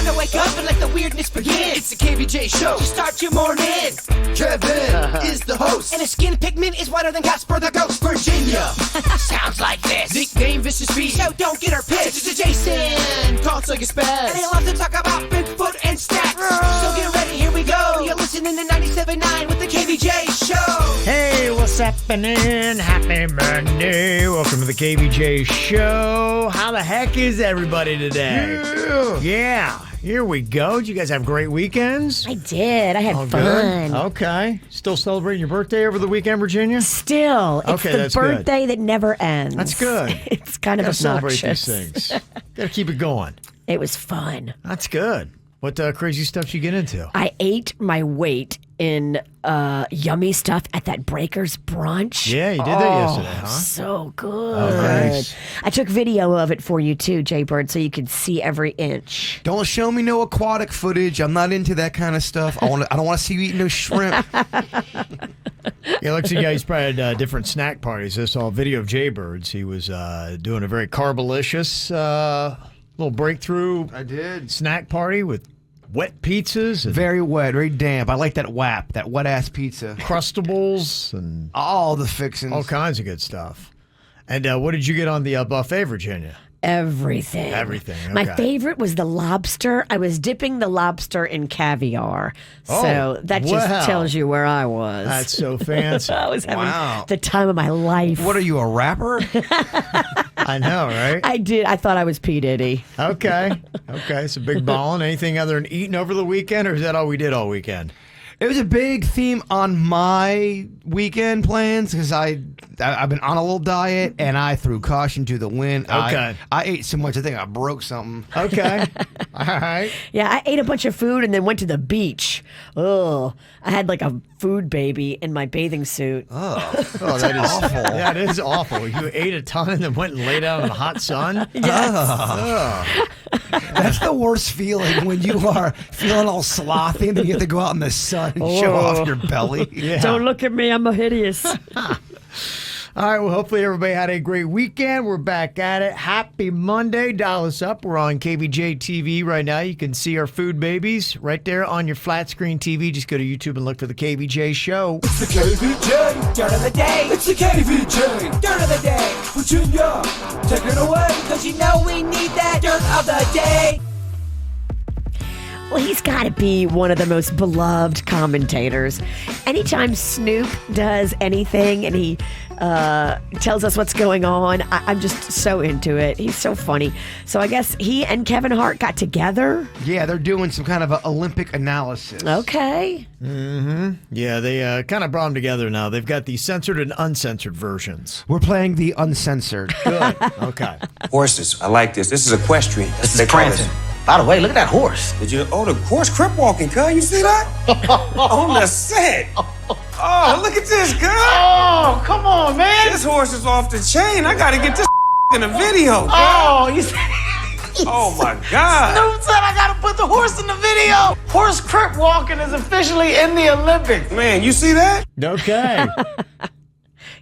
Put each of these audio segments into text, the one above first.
Time to wake up and let the weirdness begin. It's the KVJ show to start your morning. Kevin is the host, and his skin pigment is whiter than Casper the Ghost. Virginia sounds like this. Nickname Vicious Beast, so don't get her pissed. It's Jason, talks like a spaz, and he loves to talk about Bigfoot and stats. So get ready, here we go. You're listening to 97.9 with the KVJ show. Hey, what's happening? Happy Monday. Welcome to the KVJ show. How the heck is everybody today? Yeah, here we go. Did you guys have great weekends? I did. I had All fun. Good? Okay. Still celebrating your birthday over the weekend, Virginia? Still. It's Okay, the that's birthday good. that never ends. That's good. It's kind of Celebrate obnoxious. these things. Gotta keep it going. It was fun. That's good. What crazy stuff you get into? I ate my weight in yummy stuff at that Breakers brunch. Yeah, you did that yesterday, huh? So good. Oh, nice. I took video of it for you too, Jbird, so you could see every inch. Don't show me no aquatic footage. I'm not into that kind of stuff. I don't want to see you eating no shrimp. Yeah, looks like you guys probably had different snack parties. I saw a video of Jbird's. He was doing a very carbolicious little breakthrough I did. snack party with wet pizzas and Very wet, very damp. I like that WAP, that wet-ass pizza. Crustables and All the fixings. all kinds of good stuff. And what did you get on the buffet, Virginia? Everything. Everything, My okay. favorite was the lobster. I was dipping the lobster in caviar. So that just wow. tells you where I was. That's so fancy. I was having Wow. the time of my life. What are you, a rapper? I know, right? I did. I thought I was P. Diddy. Okay. Okay, so big ballin'. Anything other than eating over the weekend, or is that all we did all weekend? It was a big theme on my weekend plans because I've been on a little diet and I threw caution to the wind. Okay. I ate so much I think I broke something. Okay. All right. Yeah, I ate a bunch of food and then went to the beach. Oh, I had like a food baby in my bathing suit. Oh, that is awful. That is awful. You ate a ton and then went and laid out in the hot sun? That's the worst feeling when you are feeling all slothy and then you have to go out in the sun and show off your belly. Yeah. Don't look at me, I'm hideous. All right, well, hopefully everybody had a great weekend. We're back at it. Happy Monday. Dial us up. We're on Kvj TV right now. You can see our food babies right there on your flat screen TV. Just go to YouTube and look for the KVJ show. It's the KVJ dirt of the day. It's the KVJ dirt of the day. Virginia, take it away, cause you know we need that dirt of the day. Well, he's got to be one of the most beloved commentators. Anytime Snoop does anything and he tells us what's going on, I'm just so into it. He's so funny. So I guess he and Kevin Hart got together. Yeah, they're doing some kind of an Olympic analysis. Okay. Yeah, they kind of brought them together now. They've got the censored and uncensored versions. We're playing the uncensored. Good. Okay. Horses. I like this. This is equestrian. This They is call prancing. By the way, look at that horse. Did you? Oh, the horse crip walking, cuz. You see that? On the set. Oh, look at this, cuz. Oh, come on, man. This horse is off the chain. I gotta get this in a video, cuz. Oh, you said. Oh my God. Snoop said I gotta put the horse in the video. Horse crip walking is officially in the Olympics. Man, you see that? Okay.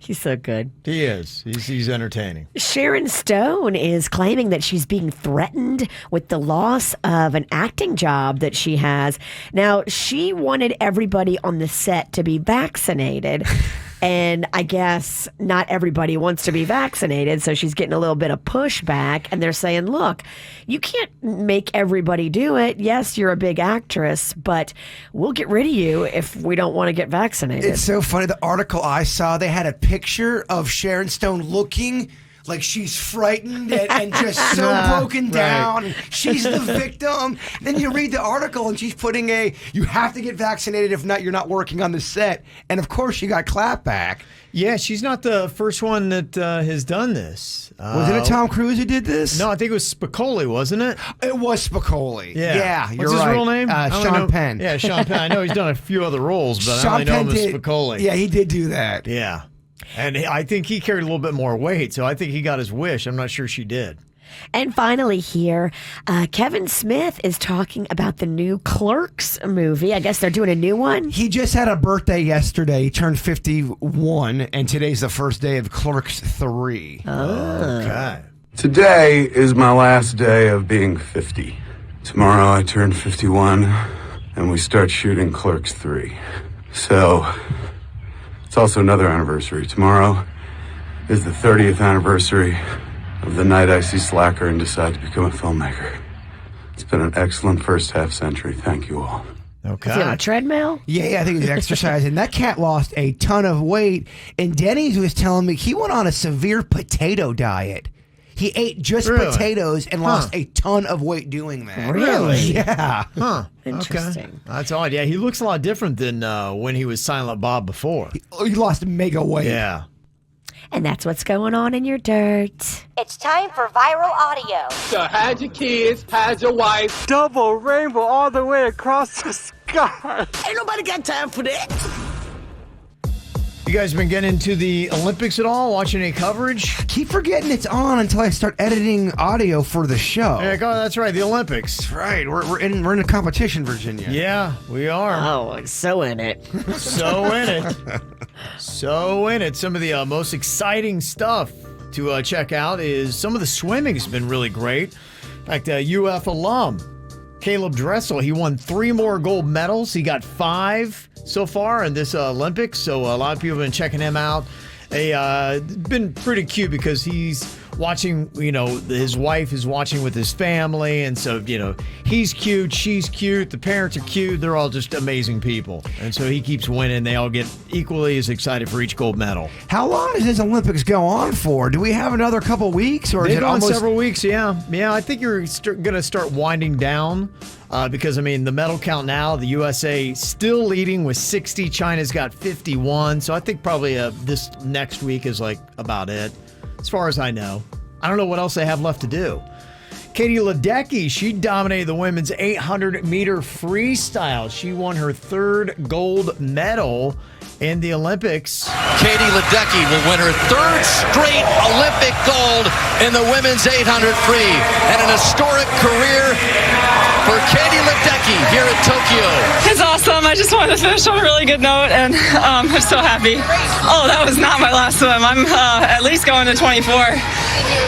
He's so good. He is. He's entertaining. Sharon Stone is claiming that she's being threatened with the loss of an acting job that she has. Now, she wanted everybody on the set to be vaccinated. And I guess not everybody wants to be vaccinated, so she's getting a little bit of pushback. And they're saying, look, you can't make everybody do it. Yes, you're a big actress, but we'll get rid of you if we don't want to get vaccinated. It's so funny. The article I saw, they had a picture of Sharon Stone looking like she's frightened and just so broken down. And she's the victim. Then you read the article and she's putting you have to get vaccinated. If not, you're not working on the set. And of course, she got clapback. Yeah, she's not the first one that has done this. Wasn't it Tom Cruise who did this? No, I think it was Spicoli, wasn't it? It was Spicoli. Yeah. You're What's his right. real name? Sean Penn. Yeah, Sean Penn. I know he's done a few other roles, but I Sean only know him Penn as did. Spicoli. Yeah, he did do that. Yeah. And I think he carried a little bit more weight, so I think he got his wish. I'm not sure she did. And finally here, Kevin Smith is talking about the new Clerks movie. I guess they're doing a new one. He just had a birthday yesterday. He turned 51, and today's the first day of Clerks 3. Okay. Today is my last day of being 50. Tomorrow I turn 51, and we start shooting Clerks 3. So, it's also another anniversary. Tomorrow is the 30th anniversary of the night I see Slacker and decide to become a filmmaker. It's been an excellent first half century. Thank you all. Is he on a treadmill? Yeah, I think he's exercising. That cat lost a ton of weight, and Denny's was telling me he went on a severe potato diet. He ate just potatoes and lost a ton of weight doing that. Really? Yeah. Huh. Interesting. Okay. That's odd. Yeah, he looks a lot different than when he was Silent Bob before. He lost mega weight. Yeah. And that's what's going on in your dirt. It's time for viral audio. So had your kids, had your wife. Double rainbow all the way across the sky. Ain't nobody got time for that. You guys been getting into the Olympics at all? Watching any coverage? Keep forgetting it's on until I start editing audio for the show. Yeah, that's right. The Olympics. That's right. We're in a competition, Virginia. Yeah, we are. Oh, so in it. So in it. So in it. Some of the most exciting stuff to check out is some of the swimming has been really great. In fact, UF alum Caleb Dressel, he won 3 more gold medals. He got 5 so far in this Olympics, so a lot of people have been checking him out. Been pretty cute because he's watching, his wife is watching with his family, and so, he's cute, she's cute, the parents are cute, they're all just amazing people. And so he keeps winning. They all get equally as excited for each gold medal. How long does this Olympics go on for? Do we have another couple weeks, or is They it go on almost several weeks, yeah. Yeah, I think you're going to start winding down because, the medal count now, the USA still leading with 60. China's got 51. So I think probably this next week is about it, as far as I know. I don't know what else they have left to do. Katie Ledecky, she dominated the women's 800-meter freestyle. She won her 3rd gold medal in the Olympics. Katie Ledecky will win her 3rd straight Olympic gold in the women's 800 free, and an historic career for Katie Ledecky here at Tokyo. It's awesome. I just wanted to finish on a really good note, and I'm so happy. Oh, that was not my last swim. I'm at least going to 24,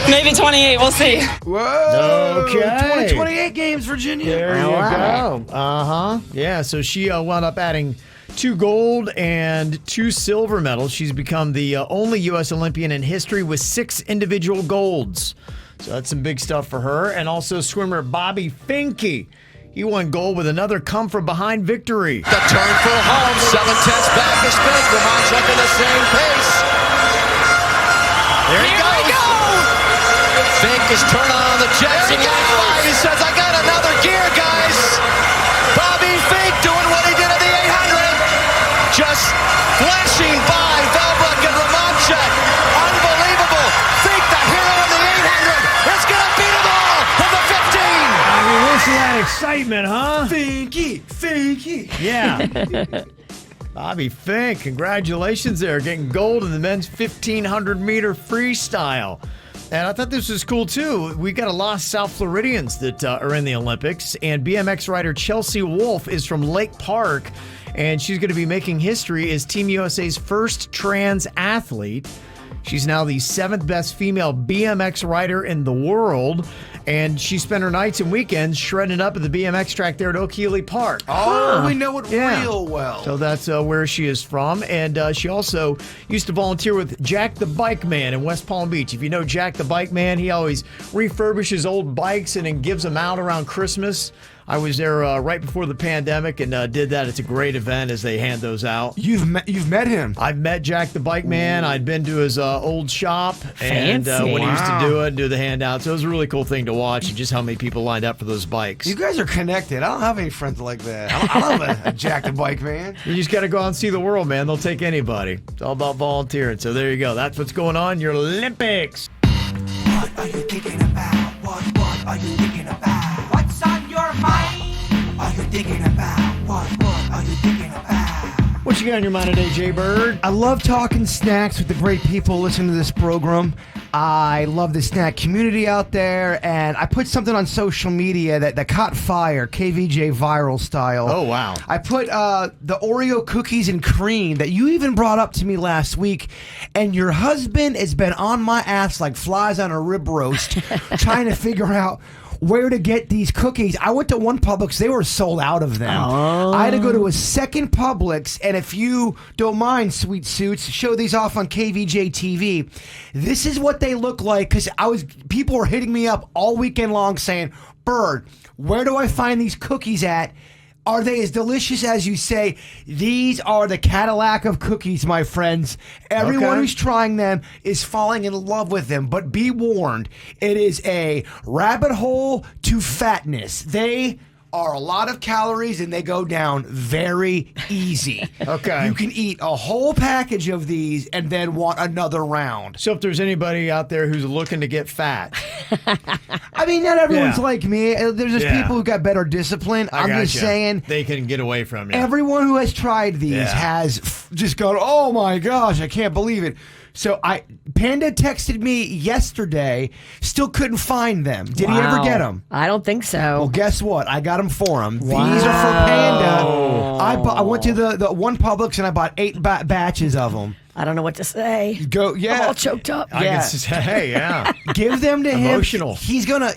maybe 28. We'll see. Whoa! Okay. 2028 games, Virginia. There you go. Uh-huh. Yeah, so she wound up adding 2 gold and 2 silver medals. She's become the only U.S. Olympian in history with 6 individual golds. So that's some big stuff for her. And also swimmer Bobby Finke. He won gold with another come-from-behind victory. The turn for home. 7/10 back is spin. Vermont's up in the same pace. There he goes. Fink is turning on the jets in line 5. He says, I got another gear, guys. Bobby Fink doing what he did at the 800. Just flashing by Velbrook and Ramonchek. Unbelievable. Fink, the hero in the 800, is going to beat them all in the 15. Listen to that excitement, huh? Finky. Yeah. Bobby Fink, congratulations there, getting gold in the men's 1,500-meter freestyle. And I thought this was cool, too. We got a lot of South Floridians that are in the Olympics, and BMX rider Chelsea Wolfe is from Lake Park, and she's going to be making history as Team USA's first trans athlete. She's now the 7th best female BMX rider in the world, and she spent her nights and weekends shredding up at the BMX track there at Okeechobee Park. Oh, we know it real well. So that's where she is from, and she also used to volunteer with Jack the Bike Man in West Palm Beach. If you know Jack the Bike Man, he always refurbishes old bikes and then gives them out around Christmas. I was there right before the pandemic and did that. It's a great event as they hand those out. You've met him. I've met Jack the Bike Man. I'd been to his old shop and Fancy. when he used to do it and do the handouts. So it was a really cool thing to watch and just how many people lined up for those bikes. You guys are connected. I don't have any friends like that. I love a Jack the Bike Man. You just got to go out and see the world, man. They'll take anybody. It's all about volunteering. So there you go. That's what's going on in your Olympics. What are you thinking about? What are you thinking about? What's on your mind? Are you thinking about? What are you thinking about? What you got on your mind today, Jbird? I love talking snacks with the great people listening to this program. I love the snack community out there, and I put something on social media that caught fire, KVJ viral style. Oh, wow. I put the Oreo cookies and cream that you even brought up to me last week, and your husband has been on my ass like flies on a rib roast trying to figure out where to get these cookies. I went to one Publix. They were sold out of them. I had to go to a second Publix, and if you don't mind, Sweet Suits, show these off on KVJ TV. This is what they look like, because people were hitting me up all weekend long saying, Bird, where do I find these cookies at? Are they as delicious as you say? These are the Cadillac of cookies, my friends. Everyone who's trying them is falling in love with them. But be warned, it is a rabbit hole to fatness. They are a lot of calories, and they go down very easy. Okay. You can eat a whole package of these and then want another round. So if there's anybody out there who's looking to get fat. I mean, not everyone's like me. There's just people who got better discipline. I'm just saying. They can get away from you. Everyone who has tried these has just gone, oh my gosh, I can't believe it. So Panda texted me yesterday, still couldn't find them. Did he ever get them? I don't think so. Well, guess what? I got them for him. Wow. These are for Panda. I went to the one Publix and I bought 8 batches of them. I don't know what to say. I'm all choked up. I can say, give them to him. Emotional. He's gonna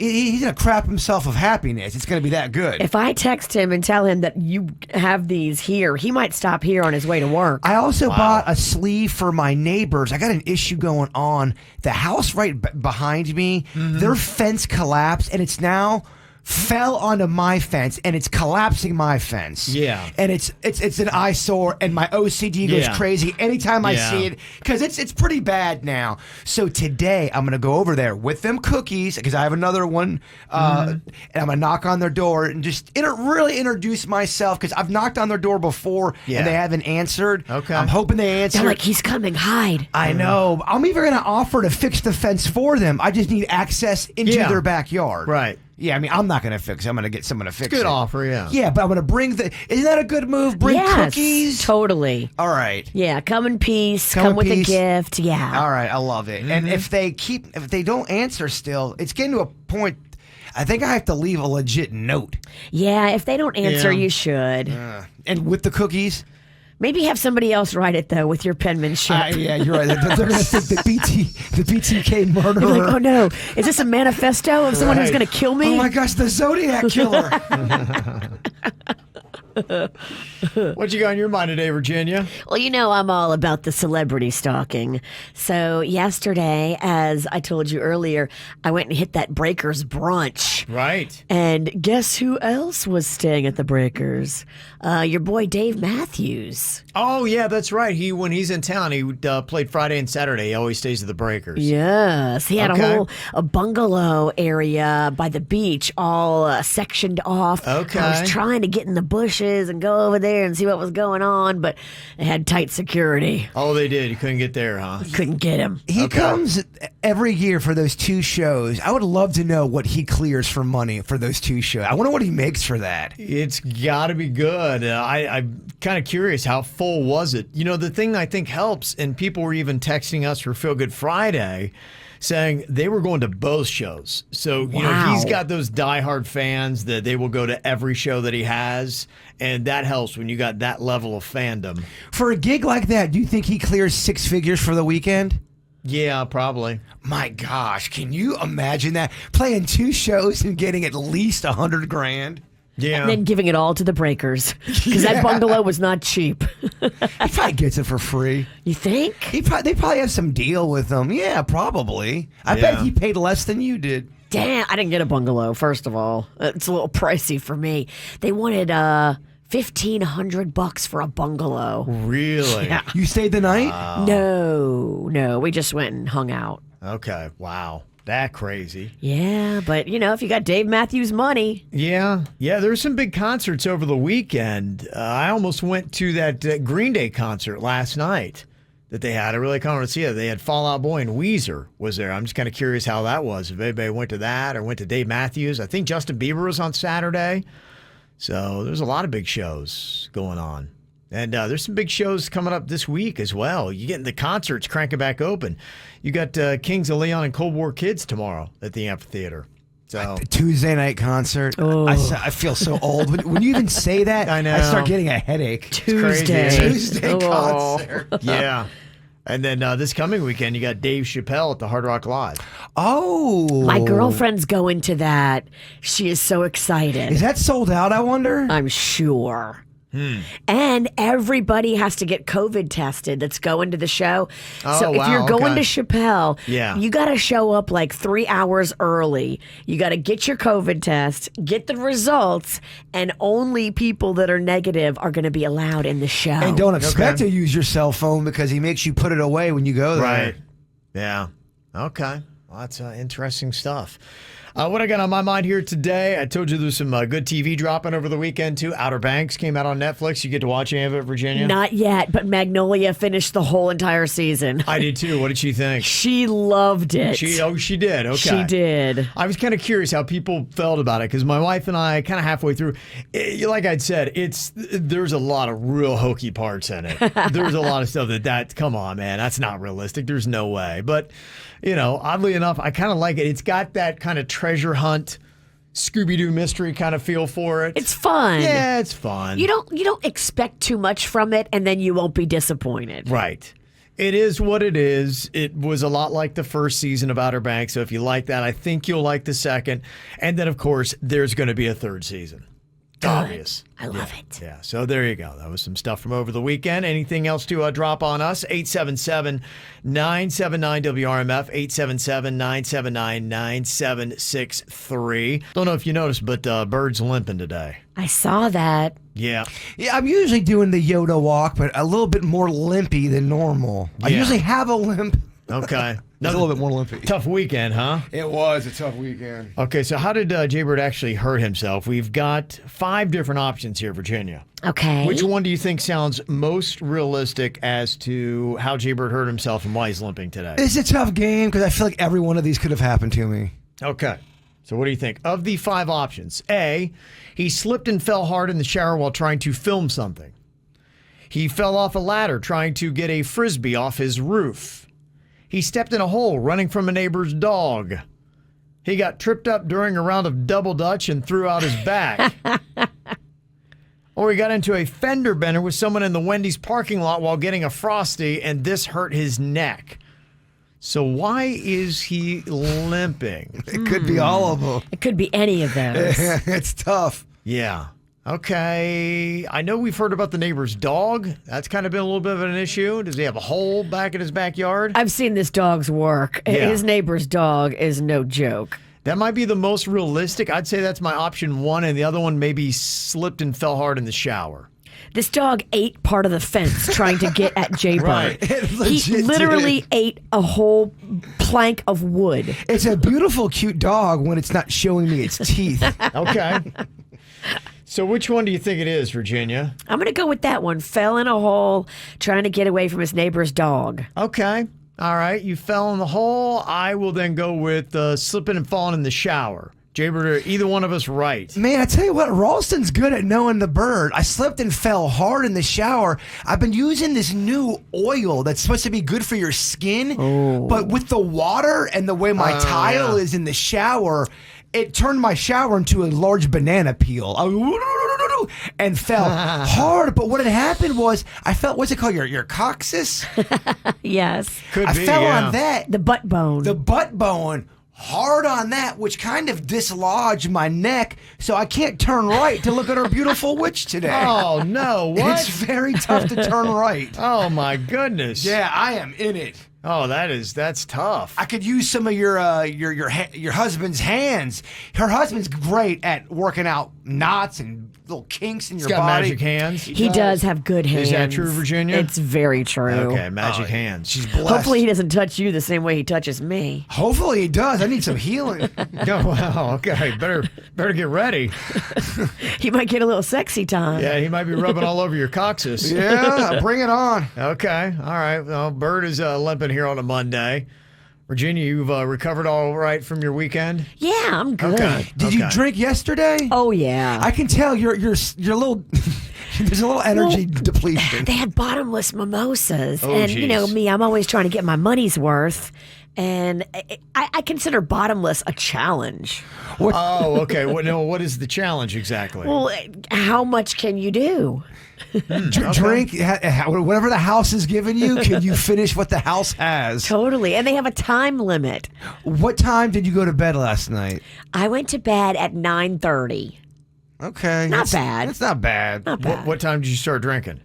crap himself of happiness. It's gonna be that good. If I text him and tell him that you have these here, he might stop here on his way to work. I also bought a sleeve for my neighbors. I got an issue going on. The house right behind me, their fence collapsed, and it's now fell onto my fence, and it's collapsing my fence. Yeah. And it's an eyesore, and my OCD goes crazy anytime I see it, because it's pretty bad now. So today I'm gonna go over there with them cookies, because I have another one, and I'm gonna knock on their door and just really introduce myself, because I've knocked on their door before and they haven't answered. Okay. I'm hoping they answer. They're like, he's coming, hide. I know. I'm even gonna offer to fix the fence for them. I just need access into their backyard. Right. Yeah, I mean, I'm not going to fix it. I'm going to get someone to fix it. Good offer, yeah. Yeah, but I'm going to bring isn't that a good move? Bring cookies? Totally. All right. Yeah, come in peace. Come with a gift. Yeah. All right, I love it. And if they don't answer still, it's getting to a point, I think I have to leave a legit note. Yeah, if they don't answer, you should. And with the cookies? Maybe have somebody else write it, though, with your penmanship. Yeah, you're right. They're going to think the BTK murderer. You're like, oh, no. Is this a manifesto of someone who's going to kill me? Oh, my gosh, the Zodiac Killer. What you got on your mind today, Virginia? Well, you know I'm all about the celebrity stalking. So yesterday, as I told you earlier, I went and hit that Breakers brunch. Right. And guess who else was staying at the Breakers? Your boy Dave Matthews. Oh, yeah, that's right. When he's in town, he played Friday and Saturday. He always stays at the Breakers. Yes. He had a bungalow area by the beach all sectioned off. Okay. I was trying to get in the bushes and go over there and see what was going on, but they had tight security. Oh, they did. You couldn't get there, huh? Couldn't get him. He comes every year for those 2 shows. I would love to know what he clears for money for those 2 shows. I wonder what he makes for that. It's got to be good. I'm kind of curious, how full was it? You know, the thing I think helps, and people were even texting us for Feel Good Friday, saying they were going to both shows. So, you know, he's got those diehard fans that they will go to every show that he has, and that helps when you got that level of fandom. For a gig like that, do you think he clears 6 figures for the weekend? Yeah, probably. My gosh, can you imagine that? Playing 2 shows and getting at least $100,000? Yeah. And then giving it all to the Breakers. Because that bungalow was not cheap. He probably gets it for free. You think? They probably have some deal with them. Yeah, probably. I bet he paid less than you did. Damn, I didn't get a bungalow, first of all. It's a little pricey for me. They wanted $1,500 for a bungalow. Really? Yeah. You stayed the night? No. We just went and hung out. Okay. Wow. That crazy. Yeah, but you know, if you got Dave Matthews money. Yeah, there were some big concerts over the weekend. I almost went to that Green Day concert last night that they had. I really can't see it. They had Fall Out Boy and Weezer was there. I'm just kind of curious how that was. If anybody went to that or went to Dave Matthews. I think Justin Bieber was on Saturday. So there's a lot of big shows going on. And there's some big shows coming up this week as well. You getting the concerts cranking back open. You got Kings of Leon and Cold War Kids tomorrow at the amphitheater. So the Tuesday night concert. Oh. I feel so old. When you even say that, I know. I start getting a headache. Tuesday Tuesday concert. Yeah. And then this coming weekend, you got Dave Chappelle at the Hard Rock Live. Oh. My girlfriend's going to that. She is so excited. Is that sold out, I wonder? I'm sure. And everybody has to get COVID tested that's going to the show. So if you're going to Chappelle, you got to show up like 3 hours early. You got to get your COVID test, get the results, and only people that are negative are going to be allowed in the show. And don't expect to use your cell phone because he makes you put it away when you go there. Right. Yeah. Okay. Well, that's interesting stuff. What I got on my mind here today, I told you there's some good TV dropping over the weekend, too. Outer Banks came out on Netflix. You get to watch any of it, Virginia? Not yet, but Magnolia finished the whole entire season. I did, too. What did she think? She loved it. She did. Okay. She did. I was kind of curious how people felt about it because my wife and I, kind of halfway through, like I'd said, there's a lot of real hokey parts in it. There's a lot of stuff that, come on, man, that's not realistic. There's no way. But, oddly enough, I kind of like it. It's got that kind of treasure hunt, Scooby-Doo mystery kind of feel for it. It's fun. Yeah, it's fun. You don't expect too much from it, and then you won't be disappointed. Right. It is what it is. It was a lot like the first season of Outer Banks, so if you like that, I think you'll like the second. And then, of course, there's going to be a third season. Good. Obvious. I love it. Yeah, so there you go. That was some stuff from over the weekend. Anything else to drop on us? 877-979-WRMF, 877-979-9763. Don't know if you noticed, but Bird's limping today. I saw that. Yeah. Yeah, I'm usually doing the Yoda walk, but a little bit more limpy than normal. I usually have a limp. Okay. It's a little bit more limpy. Tough weekend, huh? It was a tough weekend. Okay, so how did Jbird actually hurt himself? We've got 5 different options here, Virginia. Okay. Which one do you think sounds most realistic as to how Jbird hurt himself and why he's limping today? It's a tough game because I feel like every one of these could have happened to me. Okay. So what do you think? Of the 5 options, A, he slipped and fell hard in the shower while trying to film something. He fell off a ladder trying to get a Frisbee off his roof. He stepped in a hole running from a neighbor's dog. He got tripped up during a round of double dutch and threw out his back. Or he got into a fender bender with someone in the Wendy's parking lot while getting a Frosty, and this hurt his neck. So why is he limping? It could be all of them. It could be any of those. It's tough. Yeah. Okay. I know we've heard about the neighbor's dog. That's kind of been a little bit of an issue. Does he have a hole back in his backyard? I've seen this dog's work. Yeah. His neighbor's dog is no joke. That might be the most realistic. I'd say that's my option 1, and the other one maybe slipped and fell hard in the shower. This dog ate part of the fence trying to get at Jbird. Right. He literally ate a whole plank of wood. It's a beautiful, cute dog when it's not showing me its teeth. Okay. So which one do you think it is, Virginia? I'm going to go with that one. Fell in a hole trying to get away from his neighbor's dog. Okay. All right. You fell in the hole. I will then go with slipping and falling in the shower. Jbird, are either one of us right? Man, I tell you what, Ralston's good at knowing the bird. I slipped and fell hard in the shower. I've been using this new oil that's supposed to be good for your skin, but with the water and the way my tile is in the shower, it turned my shower into a large banana peel. And fell hard. But what had happened was I felt, what's it called? Your coccyx? Yes. Could I be, fell yeah. on that. The butt bone. The butt bone. Hard on that, which kind of dislodged my neck, so I can't turn right to look at our beautiful witch today. Oh, no. What? It's very tough to turn right. Oh, my goodness. Yeah, I am in it. Oh, that's tough. I could use some of your husband's hands. Her husband's great at working out knots and little kinks in your He's got body. magic hands. He does have good hands. Is that true, Virginia? It's very true. Okay, magic hands. She's blessed. Hopefully he doesn't touch you the same way he touches me. Hopefully he does. I need some healing. Oh, wow. Okay. Better get ready. He might get a little sexy time. Yeah, he might be rubbing all over your coccyx. Yeah, bring it on. Okay. All right. Well, Bird is limping here on a Monday. Virginia, you've recovered all right from your weekend? Yeah, I'm good. Okay. Did you drink yesterday? Oh, yeah. I can tell you're a little. There's a little energy depletion. They had bottomless mimosas. Oh, and, geez. you know, me, I'm always trying to get my money's worth. And I consider bottomless a challenge. Oh, okay. What is the challenge exactly? Well, how much can you do? Drink whatever the house has given you. Can you finish what the house has? Totally. And they have a time limit. What time did you go to bed last night? I went to bed at 9:30. Okay. Not bad. That's not bad. Not bad. What time did you start drinking?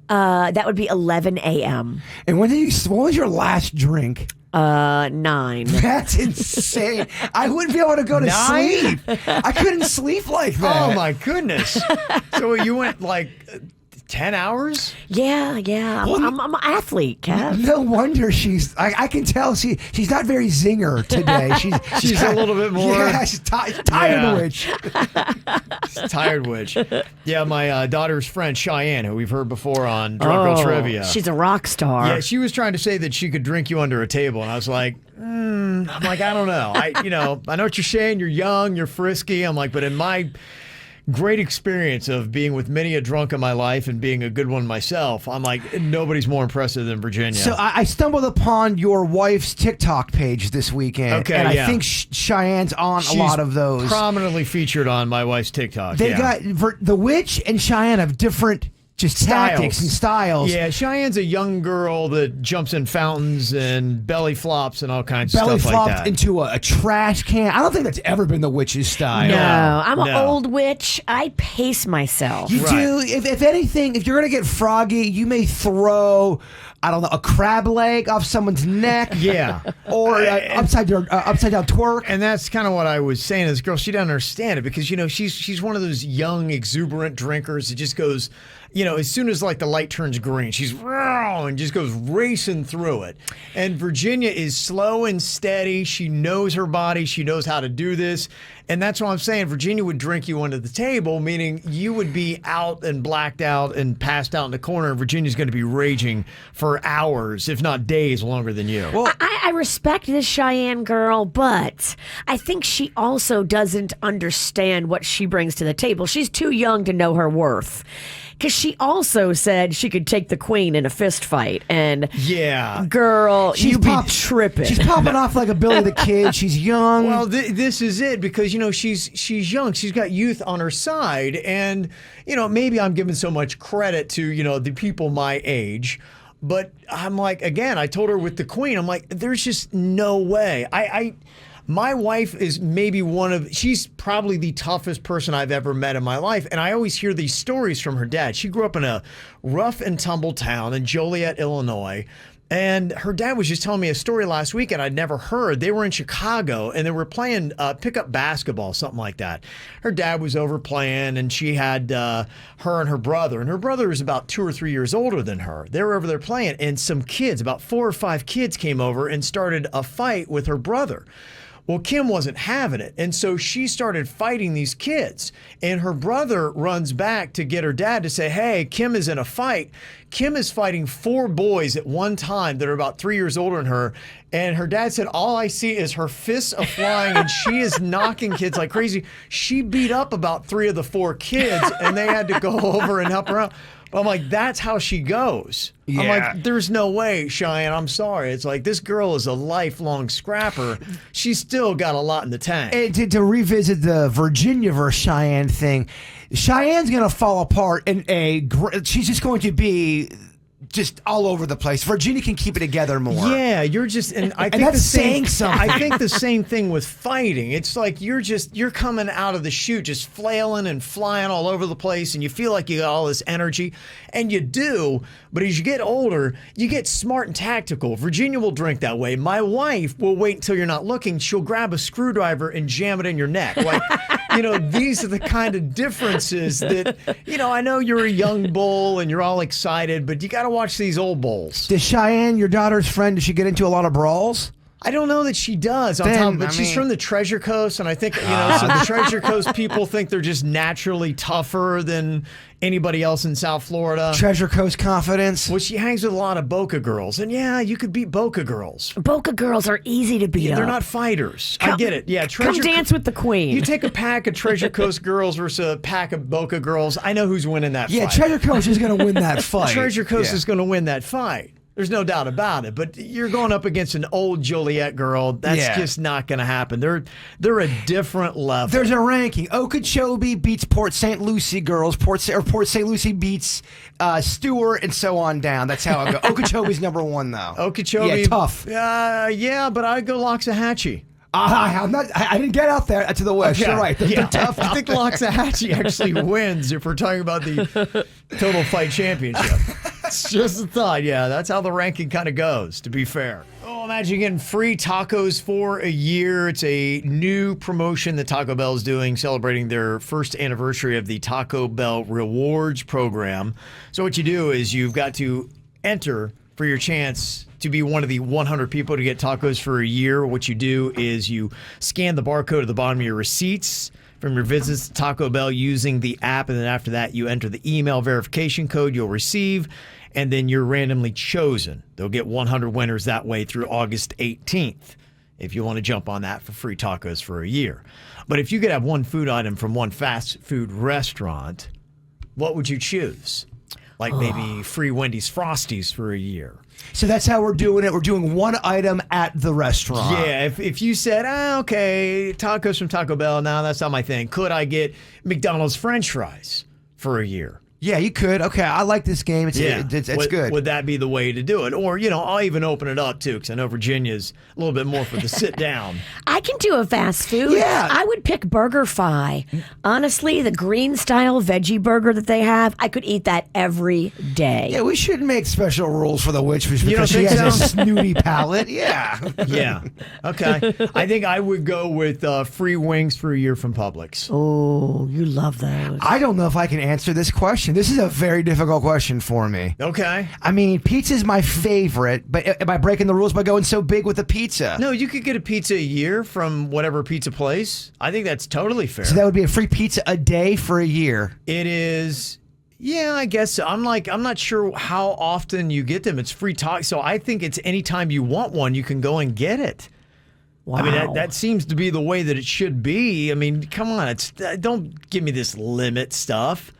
That would be 11 a.m. And what was your last drink? 9. That's insane. I wouldn't be able to go to 9? sleep. I couldn't sleep like that. Oh my goodness! So you went like 10 hours? Yeah. I'm an athlete, Kev. No wonder I can tell she's not very zinger today. She's a little bit more. Yeah, she's tired witch. Tired witch. Yeah, my daughter's friend Cheyenne, who we've heard before on Drunk Girl Trivia. She's a rock star. Yeah, she was trying to say that she could drink you under a table, and I was like, I don't know. I know what you're saying. You're young, you're frisky. I'm like, but in my great experience of being with many a drunk in my life and being a good one myself, I'm like, nobody's more impressive than Virginia. So I stumbled upon your wife's TikTok page this weekend. Okay, and yeah. I think Cheyenne's on She's a lot of those. Prominently featured on my wife's TikTok. They got the witch and Cheyenne have different tactics and styles. Yeah, Cheyenne's a young girl that jumps in fountains and belly flops and all kinds of Belly stuff flopped like that. into a trash can. I don't think that's ever been the witch's style. No, I'm an old witch. I pace myself. You do. If anything, if you're going to get froggy, you may throw, I don't know, a crab leg off someone's neck. Yeah. Or upside down twerk. And that's kind of what I was saying. This girl, she doesn't understand it because, she's one of those young, exuberant drinkers that just goes, as soon as like the light turns green, she's and just goes racing through it. And Virginia is slow and steady. She knows her body. She knows how to do this. And that's what I'm saying. Virginia would drink you under the table, meaning you would be out and blacked out and passed out in the corner. And Virginia's going to be raging for hours, if not days, longer than you. Well, I respect this Cheyenne girl, but I think she also doesn't understand what she brings to the table. She's too young to know her worth. Because she also said she could take the queen in a fist fight. And yeah, girl, you be tripping. She's popping off like a Billy the Kid. She's young. Well, this is it because, she's young. She's got youth on her side. And, maybe I'm giving so much credit to, the people my age. But I'm like, again, I told her with the queen, I'm like, there's just no way. My wife is maybe she's probably the toughest person I've ever met in my life. And I always hear these stories from her dad. She grew up in a rough and tumble town in Joliet, Illinois. And her dad was just telling me a story last week and I'd never heard. They were in Chicago and they were playing pickup basketball, something like that. Her dad was over playing and she had her and her brother. And her brother was about 2 or 3 years older than her. They were over there playing and some kids, about 4 or 5 kids came over and started a fight with her brother. Well, Kim wasn't having it. And so she started fighting these kids. And her brother runs back to get her dad to say, hey, Kim is in a fight. Kim is fighting 4 boys at one time that are about 3 years older than her. And her dad said, all I see is her fists are flying and she is knocking kids like crazy. She beat up about 3 of the 4 kids and they had to go over and help her out. But I'm like, that's how she goes. Yeah. I'm like, there's no way, Cheyenne. I'm sorry. It's like, this girl is a lifelong scrapper. She's still got a lot in the tank. And to revisit the Virginia versus Cheyenne thing, Cheyenne's going to fall apart in she's just going to be just all over the place. Virginia can keep it together more. Yeah, you're just, and I think that's saying something. I think the same thing with fighting. It's like you're coming out of the chute just flailing and flying all over the place, and you feel like you got all this energy, and you do. But as you get older, you get smart and tactical. Virginia will drink that way. My wife will wait until you're not looking. She'll grab a screwdriver and jam it in your neck. Like, these are the kind of differences that, I know you're a young bull and you're all excited, but you got to watch these old bulls. Does Cheyenne, your daughter's friend, does she get into a lot of brawls? I don't know that she does, but she's from the Treasure Coast, and I think, so the Treasure Coast people think they're just naturally tougher than anybody else in South Florida. Treasure Coast confidence. Well, she hangs with a lot of Boca girls, and yeah, you could beat Boca girls. Boca girls are easy to beat up. They're not fighters. I get it. Yeah, come dance with the queen. You take a pack of Treasure Coast girls versus a pack of Boca girls. I know who's winning that fight. Yeah, Treasure Coast is going to win that fight. Treasure Coast is going to win that fight. There's no doubt about it. But you're going up against an old Joliet girl. That's just not going to happen. They're a different level. There's a ranking. Okeechobee beats Port St. Lucie girls. Port St. Lucie beats Stewart, and so on down. That's how I go. Okeechobee's number one, though. Okeechobee. Yeah, tough. Yeah, but I'd go Loxahatchee. I didn't get out there to the west. Okay. You're right. They're tough. I think Loxahatchee actually wins if we're talking about the total fight championship. It's just a thought. Yeah, that's how the ranking kind of goes, to be fair. Oh, imagine getting free tacos for a year. It's a new promotion that Taco Bell is doing, celebrating their first anniversary of the Taco Bell Rewards program. So what you do is you've got to enter for your chance to be one of the 100 people to get tacos for a year. What you do is you scan the barcode at the bottom of your receipts from your visits to Taco Bell using the app, and then after that, you enter the email verification code you'll receive, and then you're randomly chosen. They'll get 100 winners that way through August 18th if you want to jump on that for free tacos for a year. But if you could have one food item from one fast food restaurant, what would you choose? Like maybe free Wendy's Frosties for a year. So that's how we're doing it. We're doing one item at the restaurant. Yeah, if you said, okay, tacos from Taco Bell, no, that's not my thing. Could I get McDonald's French fries for a year? Yeah, you could. Okay, I like this game. It's good. Would that be the way to do it? Or, I'll even open it up, too, because I know Virginia's a little bit more for the sit down. I can do a fast food. Yeah. I would pick BurgerFi. Honestly, the green style veggie burger that they have, I could eat that every day. Yeah, we shouldn't make special rules for the witch because don't she think has so? a snooty palate. Yeah. Yeah. Okay. I think I would go with free wings for a year from Publix. Oh, you love those. I don't know if I can answer this question. This is a very difficult question for me. Okay. I mean, pizza's my favorite, but am I breaking the rules by going so big with the pizza? No, you could get a pizza a year from whatever pizza place. I think that's totally fair. So that would be a free pizza a day for a year. It is. Yeah, I guess so. I'm not sure how often you get them. It's free talk. So I think it's anytime you want one, you can go and get it. Wow. I mean, that seems to be the way that it should be. I mean, come on. Don't give me this limit stuff.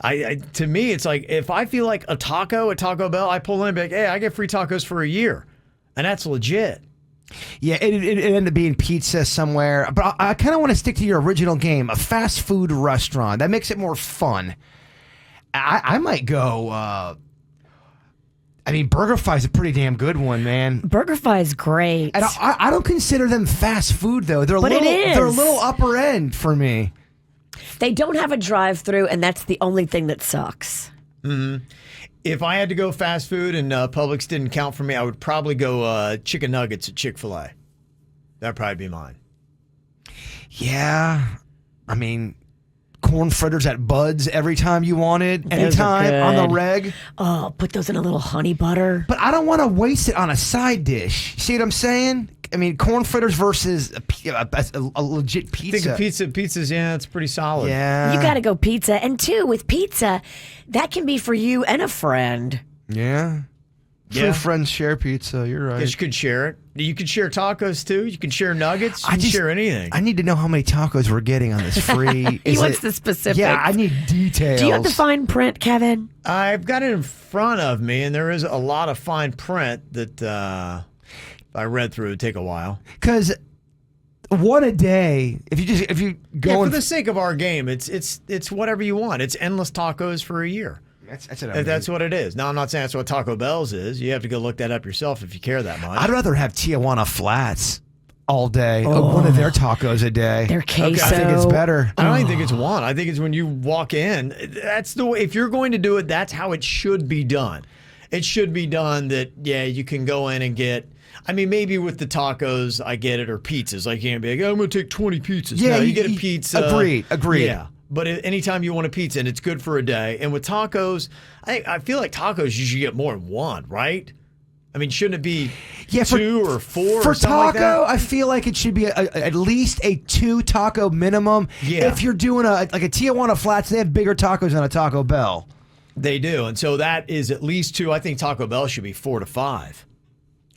To me, it's like if I feel like a taco at Taco Bell, I pull in and be like, hey, I get free tacos for a year. And that's legit. Yeah, it ended up being pizza somewhere. But I kind of want to stick to your original game, a fast food restaurant. That makes it more fun. I might go... BurgerFi is a pretty damn good one, man. BurgerFi is great. And I don't consider them fast food, though. They're a little upper end for me. They don't have a drive-through, and that's the only thing that sucks. Mm-hmm. If I had to go fast food and Publix didn't count for me, I would probably go chicken nuggets at Chick-fil-A. That'd probably be mine. Yeah. I mean, corn fritters at Bud's every time you wanted, anytime on the reg. Oh, put those in a little honey butter. But I don't want to waste it on a side dish. See what I'm saying? I mean, corn fritters versus a legit pizza. I think pizza's, yeah, it's pretty solid. Yeah. You got to go pizza. And two, with pizza, that can be for you and a friend. Yeah. True friends share pizza. You're right. You could share it. You could share tacos, too. You can share nuggets. You can share anything. I need to know how many tacos we're getting on this free. He wants the specifics. Yeah, I need details. Do you have the fine print, Kevin? I've got it in front of me, and there is a lot of fine print that... if I read through, it'd take a while. Because one a day, if you go for the sake of our game, it's whatever you want. It's endless tacos for a year. That's what it is. Now, I'm not saying that's what Taco Bell's is. You have to go look that up yourself if you care that much. I'd rather have Tijuana Flats all day. One of their tacos a day. Their queso. I think it's better. I don't even think it's one. I think it's when you walk in. That's the way. If you're going to do it, that's how it should be done. It should be done that, yeah, you can go in and get... I mean, maybe with the tacos, I get it, or pizzas. Like, you can't be like, I'm going to take 20 pizzas. Yeah, no, you get a pizza. Agreed. Yeah. But anytime you want a pizza, and it's good for a day. And with tacos, I feel like tacos, you should get more than one, right? I mean, shouldn't it be two or four for or something taco, like that? I feel like it should be at least a 2 taco minimum. Yeah. If you're doing a Tijuana Flats, they have bigger tacos than a Taco Bell. They do. And so that is at least 2. I think Taco Bell should be 4 to 5.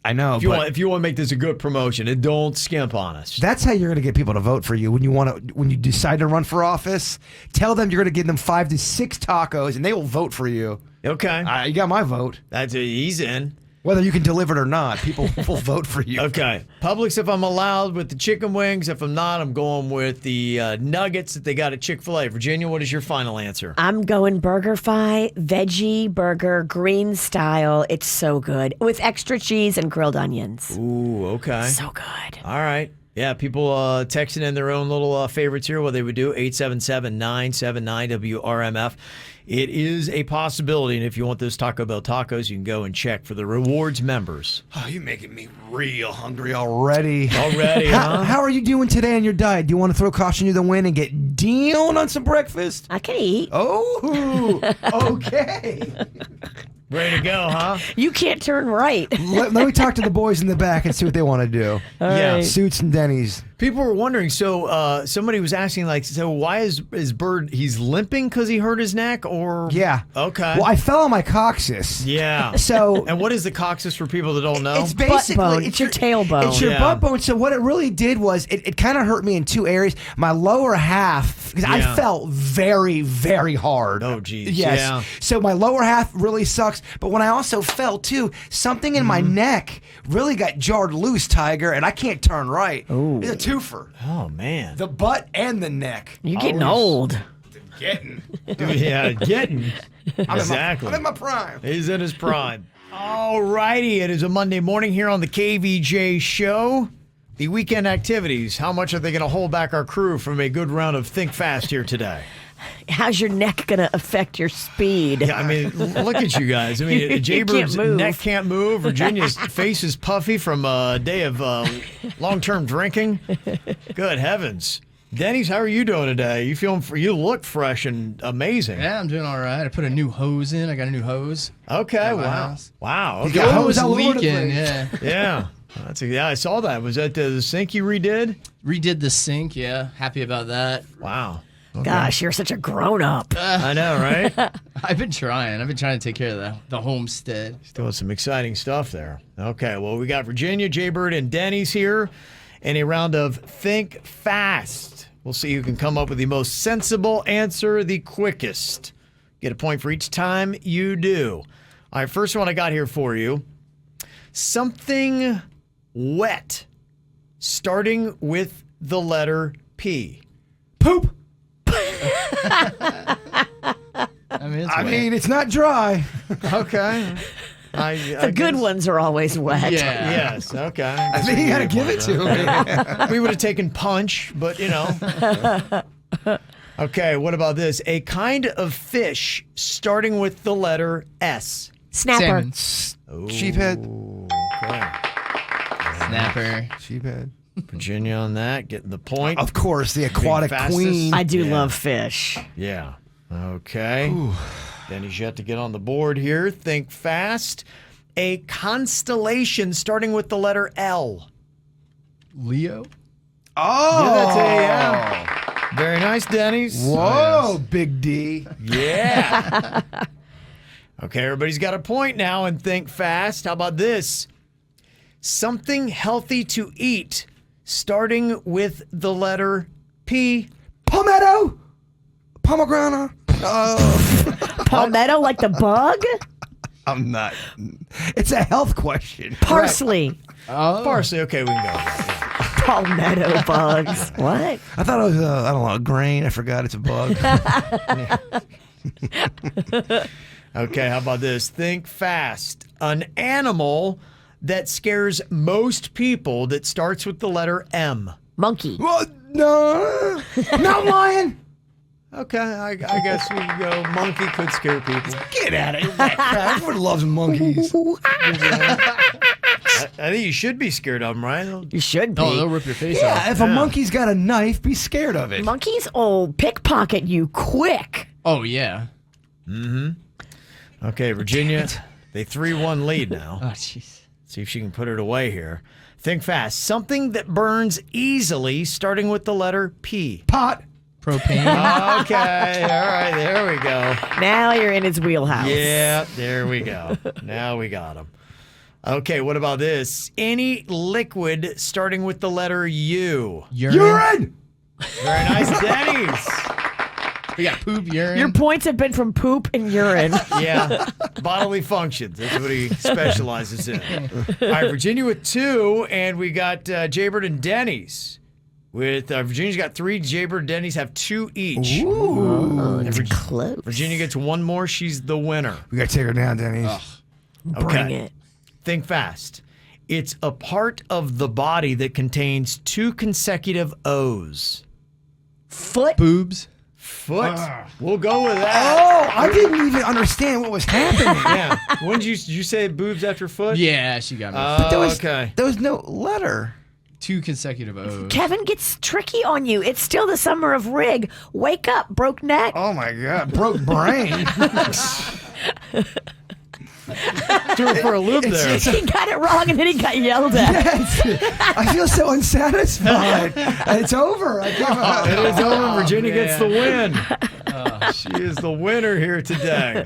I know. If you want to make this a good promotion, and don't skimp on us. That's how you're going to get people to vote for you when you decide to run for office. Tell them you're going to give them 5 to 6 tacos, and they will vote for you. Okay. You got my vote. He's in. Whether you can deliver it or not, people will vote for you. Okay. Publix, if I'm allowed, with the chicken wings. If I'm not, I'm going with the nuggets that they got at Chick-fil-A. Virginia, what is your final answer? I'm going BurgerFi, veggie burger, green style. It's so good. With extra cheese and grilled onions. Ooh, okay. So good. All right. Yeah, people texting in their own little favorites here. What they would do, 877-979-WRMF. It is a possibility, and if you want those Taco Bell tacos, you can go and check for the rewards members. Oh, you're making me real hungry already. Huh? How are you doing today on your diet? Do you want to throw caution to the wind and get down on some breakfast? I can eat. Oh, okay. Ready to go, huh? You can't turn right. Let me talk to the boys in the back and see what they want to do. Yeah. right. Suits and Denny's. People were wondering, so somebody was asking, so why is Bird, he's limping because he hurt his neck, or? Yeah. Okay. Well, I fell on my coccyx. Yeah. So. And what is the coccyx for people that don't know? It's basically butt bone. It's your tailbone. It's your butt bone. So what it really did was it kind of hurt me in 2 areas. My lower half, because I fell very, very hard. Oh, geez. Yes. Yeah. So my lower half really sucks. But when I also fell too, something in my neck really got jarred loose, Tiger, and I can't turn right. Ooh. It's a twofer. Oh, man. The butt and the neck. You're getting old. Getting. Yeah, getting. Exactly. I'm in my prime. He's in his prime. All righty. It is a Monday morning here on the KVJ show. The weekend activities. How much are they going to hold back our crew from a good round of Think Fast here today? How's your neck going to affect your speed? Yeah, I mean, look at you guys. I mean, Jbird's neck can't move. Virginia's face is puffy from a day of long-term drinking. Good heavens. Denny's, how are you doing today? You look fresh and amazing. Yeah, I'm doing all right. I put a new hose in. I got a new hose. Okay, wow. House. Wow. You Okay. got It was hose all over the leaking, place. yeah. Yeah. Yeah, I saw that. Was that the sink you redid? Redid the sink, yeah. Happy about that. Wow. Okay. Gosh, you're such a grown-up. I know, right? I've been trying to take care of the homestead. Still some exciting stuff there. Okay, well, we got Virginia, Jbird, and Denny's here in a round of Think Fast. We'll see who can come up with the most sensible answer the quickest. Get a point for each time you do. All right, first one I got here for you. Something wet starting with the letter P. Poop. I mean, it's not dry. Okay. The good ones are always wet. Yeah. Yes, okay. I think you got to give it to me. We would have taken punch, but you know. Okay, what about this? A kind of fish starting with the letter S. Snapper. Salmon. Sheephead. Okay. Snapper. Sheephead. Virginia on that, getting the point. Of course, the aquatic fastest. queen. I do love fish. Yeah. Okay. Denny's yet to get on the board here. Think fast. A constellation starting with the letter L. Leo. Oh. Yeah. Very nice, Denny's. Whoa, Big D. Yeah. Okay, everybody's got a point now and think fast. How about this? Something healthy to eat starting with the letter P. Palmetto. Pomegranate. Palmetto like the bug? I'm not. It's a health question. Parsley. Oh. Parsley. Okay, we can go. Palmetto bugs. What? I thought it was, I don't know, a grain. I forgot it's a bug. Okay, how about this? Think fast. An animal that scares most people that starts with the letter M. Monkey. Well, no. Not lion. Okay, I guess we can go. Monkey could scare people. Get out of here. Everyone loves monkeys. I think you should be scared of them, right? You should be. Oh, they'll rip your face off. Yeah, if a monkey's got a knife, be scared of it. Monkeys will pickpocket you quick. Oh, yeah. Okay, Virginia, they 3-1 lead now. Oh, jeez. See if she can put it away here. Think fast. Something that burns easily starting with the letter P. Pot. Propane. Okay, all right, there we go. Now you're in his wheelhouse. Yeah, there we go. Now we got him. Okay, what about this? Any liquid starting with the letter U. Urine! Very nice, Denny's. We got poop, urine. Your points have been from poop and urine. Yeah, bodily functions. That's what he specializes in. All right, Virginia with 2, and we got Jbird and Denny's. With Virginia's got 3, Jbird and Denny's have 2 each. Ooh, it's close. Virginia gets 1 more. She's the winner. We got to take her down, Denny's. Bring it. Think fast. It's a part of the body that contains 2 consecutive O's. Foot. Boobs. Foot. We'll go with that. Oh, I didn't even understand what was happening. Yeah. When did you say boobs after foot? Yeah, she got me. Okay. There was no letter. 2 consecutive O's. Kevin gets tricky on you. It's still the summer of Rig. Wake up, broke neck. Oh my God, broke brain. Threw it for a loop there. He got it wrong and then he got yelled at. Yes. I feel so unsatisfied. It's over. I give up. It is over. Virginia gets the win. She is the winner here today.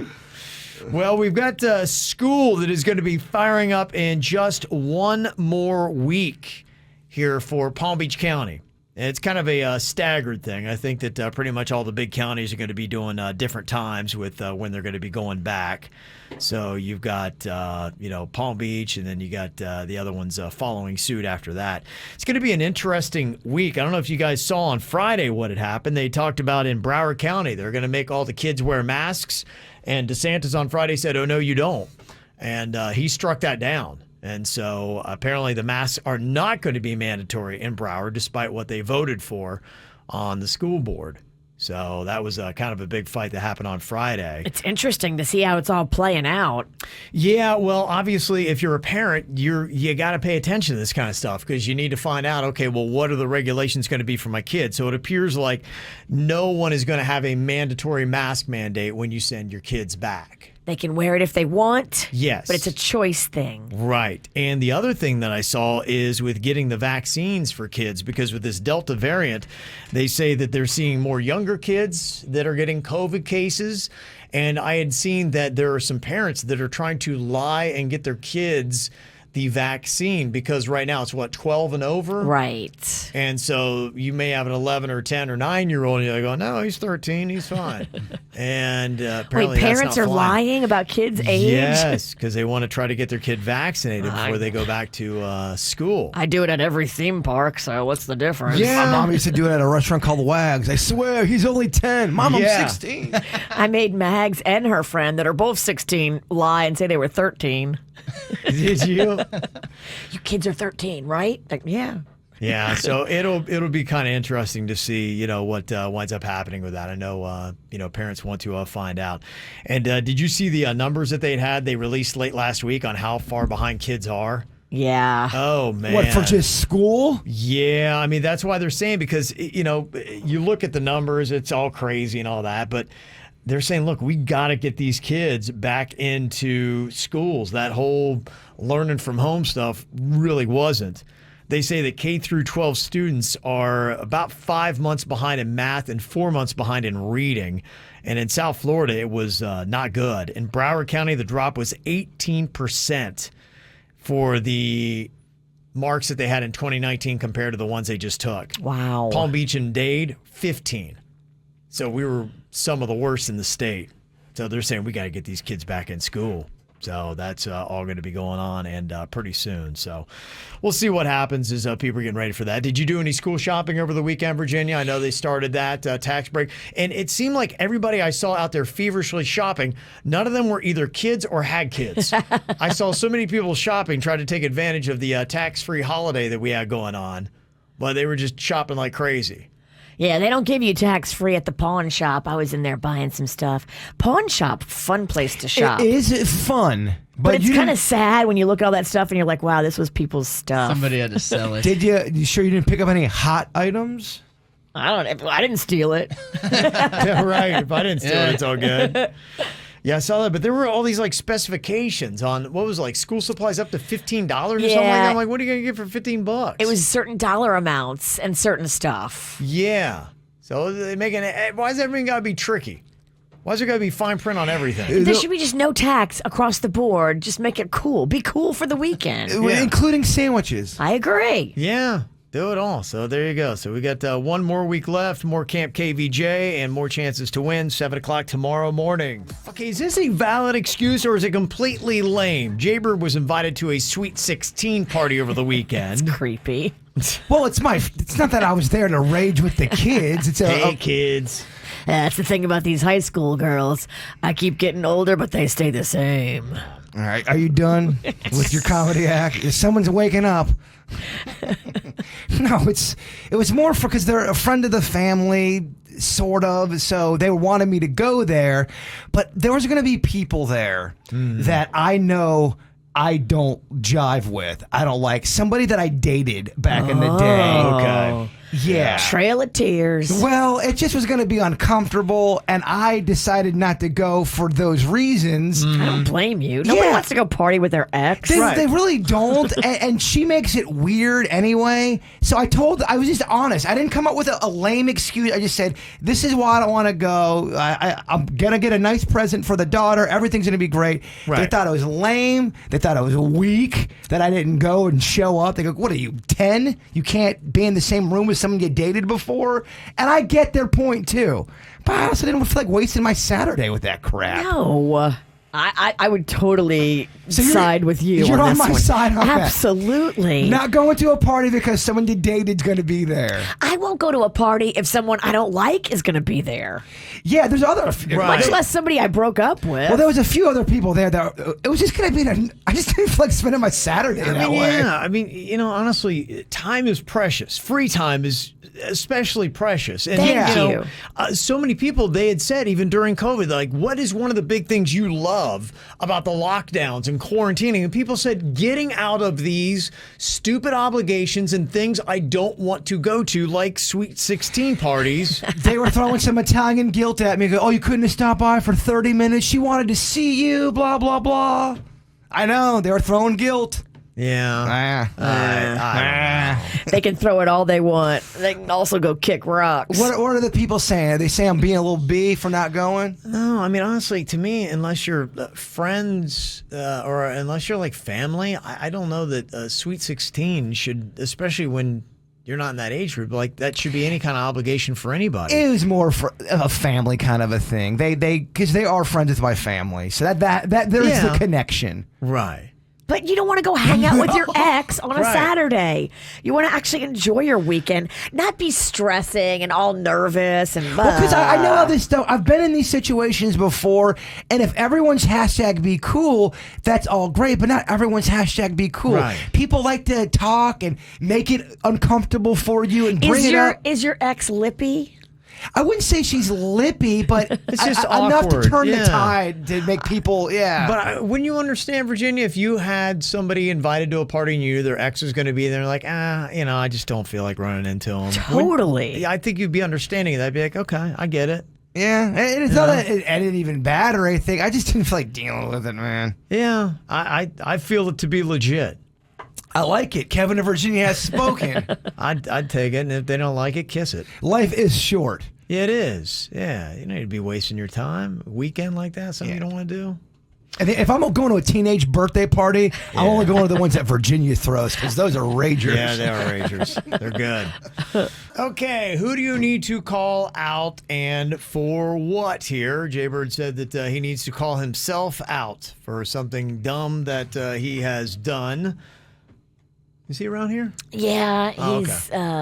Well, we've got school that is going to be firing up in just 1 more week here for Palm Beach County. And it's kind of a staggered thing. I think that pretty much all the big counties are going to be doing different times with when they're going to be going back. So you've got, Palm Beach, and then you got the other ones following suit after that. It's going to be an interesting week. I don't know if you guys saw on Friday what had happened. They talked about in Broward County, they're going to make all the kids wear masks. And DeSantis on Friday said, oh, no, you don't. And he struck that down. And so apparently the masks are not going to be mandatory in Broward, despite what they voted for on the school board. So that was kind of a big fight that happened on Friday. It's interesting to see how it's all playing out. Yeah, well, obviously, if you're a parent, you got to pay attention to this kind of stuff because you need to find out, okay, well, what are the regulations going to be for my kids? So it appears like no one is going to have a mandatory mask mandate when you send your kids back. They can wear it if they want. Yes. But it's a choice thing. Right. And the other thing that I saw is with getting the vaccines for kids, because with this Delta variant, they say that they're seeing more younger kids that are getting COVID cases. And I had seen that there are some parents that are trying to lie and get their kids the vaccine because right now it's 12 and over? Right. And so you may have an 11 or 10 or 9-year-old and you're like, no, he's 13, he's fine. And apparently wait, parents that's are not flying. lying about kids' age? Yes, because they want to try to get their kid vaccinated before they go back to school. I do it at every theme park, so what's the difference? Yeah. My mom used to do it at a restaurant called The Wags. I swear, he's only 10. Mom, I'm 16. I made Mags and her friend that are both 16 lie and say they were 13. Did you? You kids are 13, right? Like, yeah. Yeah, so it'll be kind of interesting to see, what winds up happening with that. I know, parents want to find out. And did you see the numbers that they released late last week on how far behind kids are? Yeah. Oh, man. What, for just school? Yeah, I mean, that's why they're saying, because, you look at the numbers, it's all crazy and all that, but they're saying, look, we got to get these kids back into schools. That whole learning from home stuff really wasn't. They say that K through 12 students are about 5 months behind in math and 4 months behind in reading. And in South Florida, it was not good. In Broward County, the drop was 18% for the marks that they had in 2019 compared to the ones they just took. Wow. Palm Beach and Dade, 15. So we were some of the worst in the state. So they're saying we got to get these kids back in school. So that's all going to be going on and pretty soon. So we'll see what happens as people are getting ready for that. Did you do any school shopping over the weekend, Virginia? I know they started that tax break. And it seemed like everybody I saw out there feverishly shopping, none of them were either kids or had kids. I saw so many people shopping, trying to take advantage of the tax-free holiday that we had going on. But they were just shopping like crazy. Yeah, they don't give you tax-free at the pawn shop. I was in there buying some stuff. Pawn shop, fun place to shop. It is fun. But it's kind of sad when you look at all that stuff and you're like, wow, this was people's stuff. Somebody had to sell it. You sure you didn't pick up any hot items? I didn't steal it. Yeah, right. If I didn't steal it, it's all good. Yeah, I saw that, but there were all these specifications on what was school supplies up to $15 or something like that. I'm like, what are you gonna get for $15? It was certain dollar amounts and certain stuff. Yeah. So they making it. Why is everything gotta be tricky? Why's there got to be fine print on everything? There should be just no tax across the board. Just make it cool. Be cool for the weekend. Including sandwiches. I agree. Yeah. Do it all. So there you go. So we got one more week left, more Camp KVJ, and more chances to win. 7 o'clock tomorrow morning. Okay, is this a valid excuse or is it completely lame? Jbird was invited to a Sweet 16 party over the weekend. It's creepy. Well, it's not that I was there to rage with the kids. It's hey, kids. That's the thing about these high school girls. I keep getting older, but they stay the same. All right, are you done with your comedy act? Someone's waking up. No, it was more because they're a friend of the family, sort of. So they wanted me to go there, but there was going to be people there that I know I don't jive with. I don't like somebody that I dated back in the day. Okay. Yeah. Trail of tears. Well, it just was going to be uncomfortable, and I decided not to go for those reasons. I don't blame you. Nobody wants to go party with their ex. They really don't, and she makes it weird anyway. So I was just honest. I didn't come up with a lame excuse. I just said, this is why I don't want to go. I'm going to get a nice present for the daughter. Everything's going to be great. Right. They thought it was lame. They thought it was weak that I didn't go and show up. They go, what are you, 10? You can't be in the same room with someone you dated before? And I get their point too. But I also didn't feel like wasting my Saturday with that crap. No. I would totally side with you. You're on this my one. side on that. Absolutely. Not going to a party because someone you dated's going to be there. I won't go to a party if someone I don't like is going to be there. Yeah, there's other... Much less somebody I broke up with. Well, there was a few other people there that... It was just going to be... I just didn't feel like spending my Saturday that way. Yeah, I mean, honestly, time is precious. Free time is especially precious. And Thank you. So many people, they had said, even during COVID, like, what is one of the big things you love about the lockdowns and quarantining? And people said, getting out of these stupid obligations and things I don't want to go to, like Sweet 16 parties. They were throwing some Italian guilt at me. Go, oh, you couldn't have stopped by for 30 minutes? She wanted to see you, blah, blah, blah. I know. They were throwing guilt. Yeah. They can throw it all they want. They can also go kick rocks. What are the people saying? Are they saying I'm being a little B for not going? No, I mean, honestly, to me, unless you're friends or unless you're like family, I don't know that Sweet 16 should, especially when you're not in that age group, like that should be any kind of obligation for anybody. It was more for a family kind of a thing. Because they are friends with my family, so that there is the connection, right? But you don't want to go hang out with your ex on a Saturday. You want to actually enjoy your weekend, not be stressing and all nervous and. Well, because I know how this stuff. I've been in these situations before, and if everyone's hashtag be cool, that's all great. But not everyone's hashtag be cool. Right. People like to talk and make it uncomfortable for you and bring it up. Is your ex lippy? I wouldn't say she's lippy, but it's just enough to awkward. turn the tide to make people, But wouldn't you understand, Virginia, if you had somebody invited to a party and you knew their ex was going to be there, like, I just don't feel like running into them. Totally. I think you'd be understanding of that. I'd be like, okay, I get it. Yeah, and it's not that it ended even bad or anything. I just didn't feel like dealing with it, man. Yeah, I feel it to be legit. I like it. Kevin and Virginia has spoken. I'd take it, and if they don't like it, kiss it. Life is short. Yeah, it is. Yeah, you don't need to be wasting your time. A weekend like that, something you don't want to do. And if I'm going to a teenage birthday party, I'm only going to the ones that Virginia throws because those are ragers. Yeah, they are ragers. They're good. Okay, who do you need to call out and for what here? Jbird said that he needs to call himself out for something dumb that he has done. Is he around here? Yeah,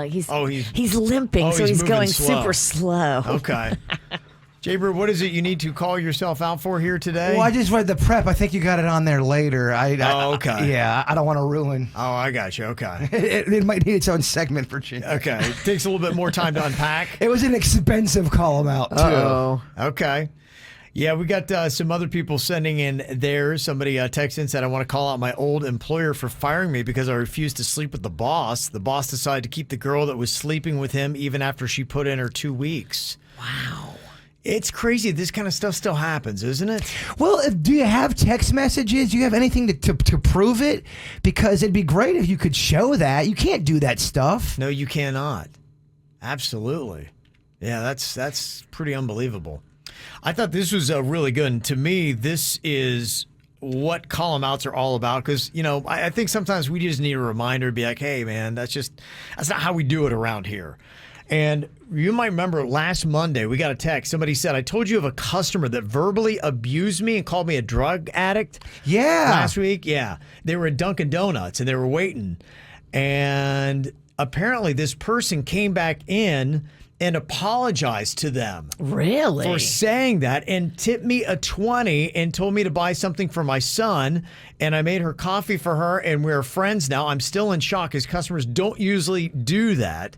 he's limping, so he's going super slow. Okay. Jbird, what is it you need to call yourself out for here today? Well, I just read the prep. I think you got it on there later. Okay. Yeah, I don't want to ruin. Oh, I got you. Okay. It might need its own segment for Chin. Okay. It takes a little bit more time to unpack. It was an expensive call him out, too. Uh-oh. Okay. Yeah, we got some other people sending in theirs. Somebody texted and said, I want to call out my old employer for firing me because I refused to sleep with the boss. The boss decided to keep the girl that was sleeping with him even after she put in her 2 weeks. Wow. It's crazy. This kind of stuff still happens, isn't it? Well, do you have text messages? Do you have anything to prove it? Because it'd be great if you could show that. You can't do that stuff. No, you cannot. Absolutely. Yeah, that's pretty unbelievable. I thought this was really good. And to me, this is what call-em outs are all about. Because, I think sometimes we just need a reminder to be like, hey, man, that's not how we do it around here. And you might remember last Monday, we got a text. Somebody said, I told you of a customer that verbally abused me and called me a drug addict. Yeah. Last week, yeah. They were at Dunkin' Donuts and they were waiting. And apparently this person came back in and apologized to them. Really? For saying that, and tipped me a 20 and told me to buy something for my son. And I made her coffee for her, and we're friends now. I'm still in shock because customers don't usually do that.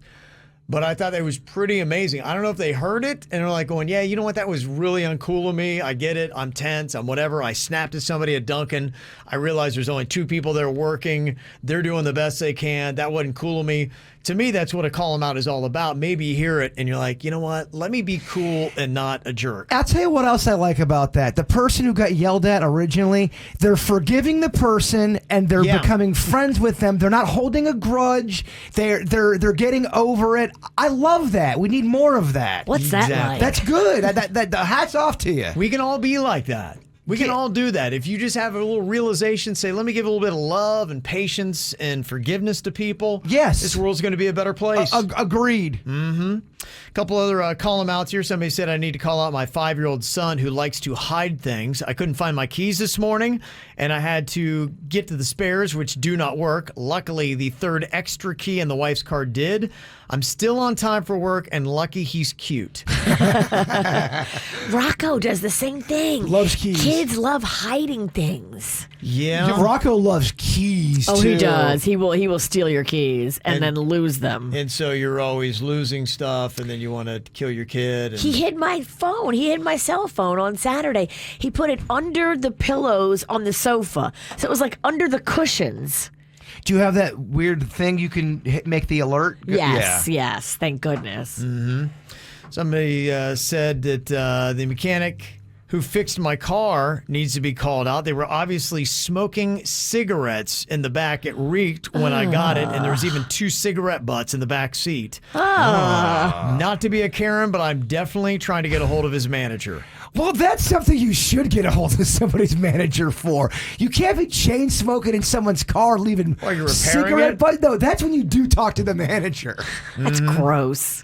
But I thought that was pretty amazing. I don't know if they heard it and they're like going, yeah, you know what? That was really uncool of me. I get it. I'm tense. I'm whatever. I snapped at somebody at Dunkin'. I realized there's only 2 people there working. They're doing the best they can. That wasn't cool of me. To me, that's what a call 'em out is all about. Maybe you hear it and you're like, you know what? Let me be cool and not a jerk. I'll tell you what else I like about that. The person who got yelled at originally, they're forgiving the person and they're becoming friends with them. They're not holding a grudge. They're getting over it. I love that. We need more of that. What's that like? That's good. That hats off to you. We can all be like that. We can all do that. If you just have a little realization, say, let me give a little bit of love and patience and forgiveness to people. Yes. This world's going to be a better place. Agreed. Mm-hmm. A couple other call-em-outs here. Somebody said I need to call out my 5-year-old son who likes to hide things. I couldn't find my keys this morning, and I had to get to the spares, which do not work. Luckily, the 3rd extra key in the wife's car did. I'm still on time for work, and lucky he's cute. Rocco does the same thing. Loves keys. Kids love hiding things. Yeah. Rocco loves keys, Oh, too. he does. He will steal your keys and then lose them. And so you're always losing stuff, and then you want to kill your kid. And He hid my phone. He hid my cell phone on Saturday. He put it under the pillows on the sofa. So it was like under the cushions. Do you have that weird thing you can make the alert? Yes. Thank goodness. Mm-hmm. Somebody said that the mechanic who fixed my car needs to be called out. They were obviously smoking cigarettes in the back. It reeked when I got it, and there was even 2 cigarette butts in the back seat. Not to be a Karen, but I'm definitely trying to get a hold of his manager. Well, that's something you should get a hold of somebody's manager for. You can't be chain smoking in someone's car, leaving You're repairing cigarette it? butt. No, that's when you do talk to the manager. That's gross.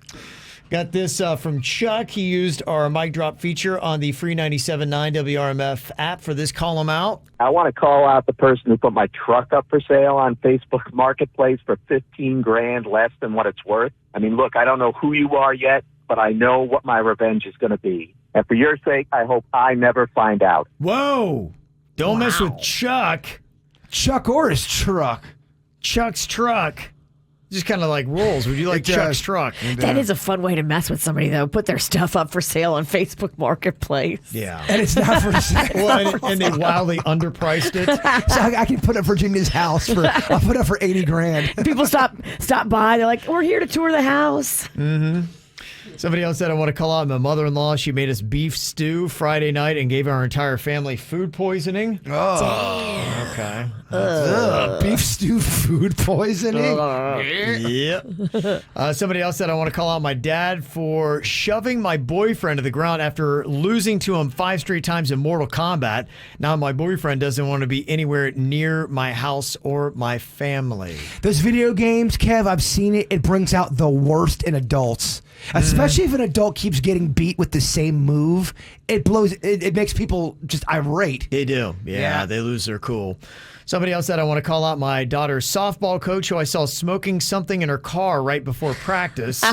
Got this from Chuck. He used our mic drop feature on the free 97.9 WRMF app for this call 'em out. I want to call out the person who put my truck up for sale on Facebook Marketplace for $15,000 less than what it's worth. I mean, look, I don't know who you are yet, but I know what my revenge is going to be. And for your sake, I hope I never find out. Whoa! Don't mess with Chuck. Chuck or his truck. Chuck's truck. Just kind of like rolls. Would you like Chuck's truck? That is a fun way to mess with somebody, though. Put their stuff up for sale on Facebook Marketplace. Yeah. And it's not for sale. Well, and they wildly underpriced it. So I can put up Virginia's house I'll put up for $80,000. People stop by. They're like, we're here to tour the house. Mm-hmm. Somebody else said, I want to call out my mother-in-law. She made us beef stew Friday night and gave our entire family food poisoning. Oh. Okay. Beef stew food poisoning? Yep. Somebody else said, I want to call out my dad for shoving my boyfriend to the ground after losing to him 5 straight times in Mortal Kombat. Now my boyfriend doesn't want to be anywhere near my house or my family. Those video games, Kev, I've seen it. It brings out the worst in adults. Especially if an adult keeps getting beat with the same move, it makes people just irate. They do. Yeah, they lose their cool. Somebody else said, I want to call out my daughter's softball coach who I saw smoking something in her car right before practice.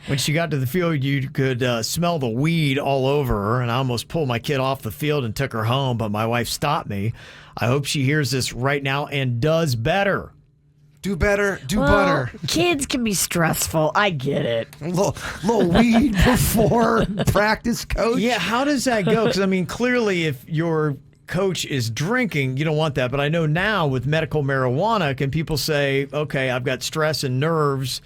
When she got to the field, you could smell the weed all over her, and I almost pulled my kid off the field and took her home, but my wife stopped me. I hope she hears this right now and does better. Do better, butter. Kids can be stressful. I get it. A little weed before practice, coach. Yeah, how does that go? Because, I mean, clearly if your coach is drinking, you don't want that. But I know now with medical marijuana, can people say, okay, I've got stress and nerves,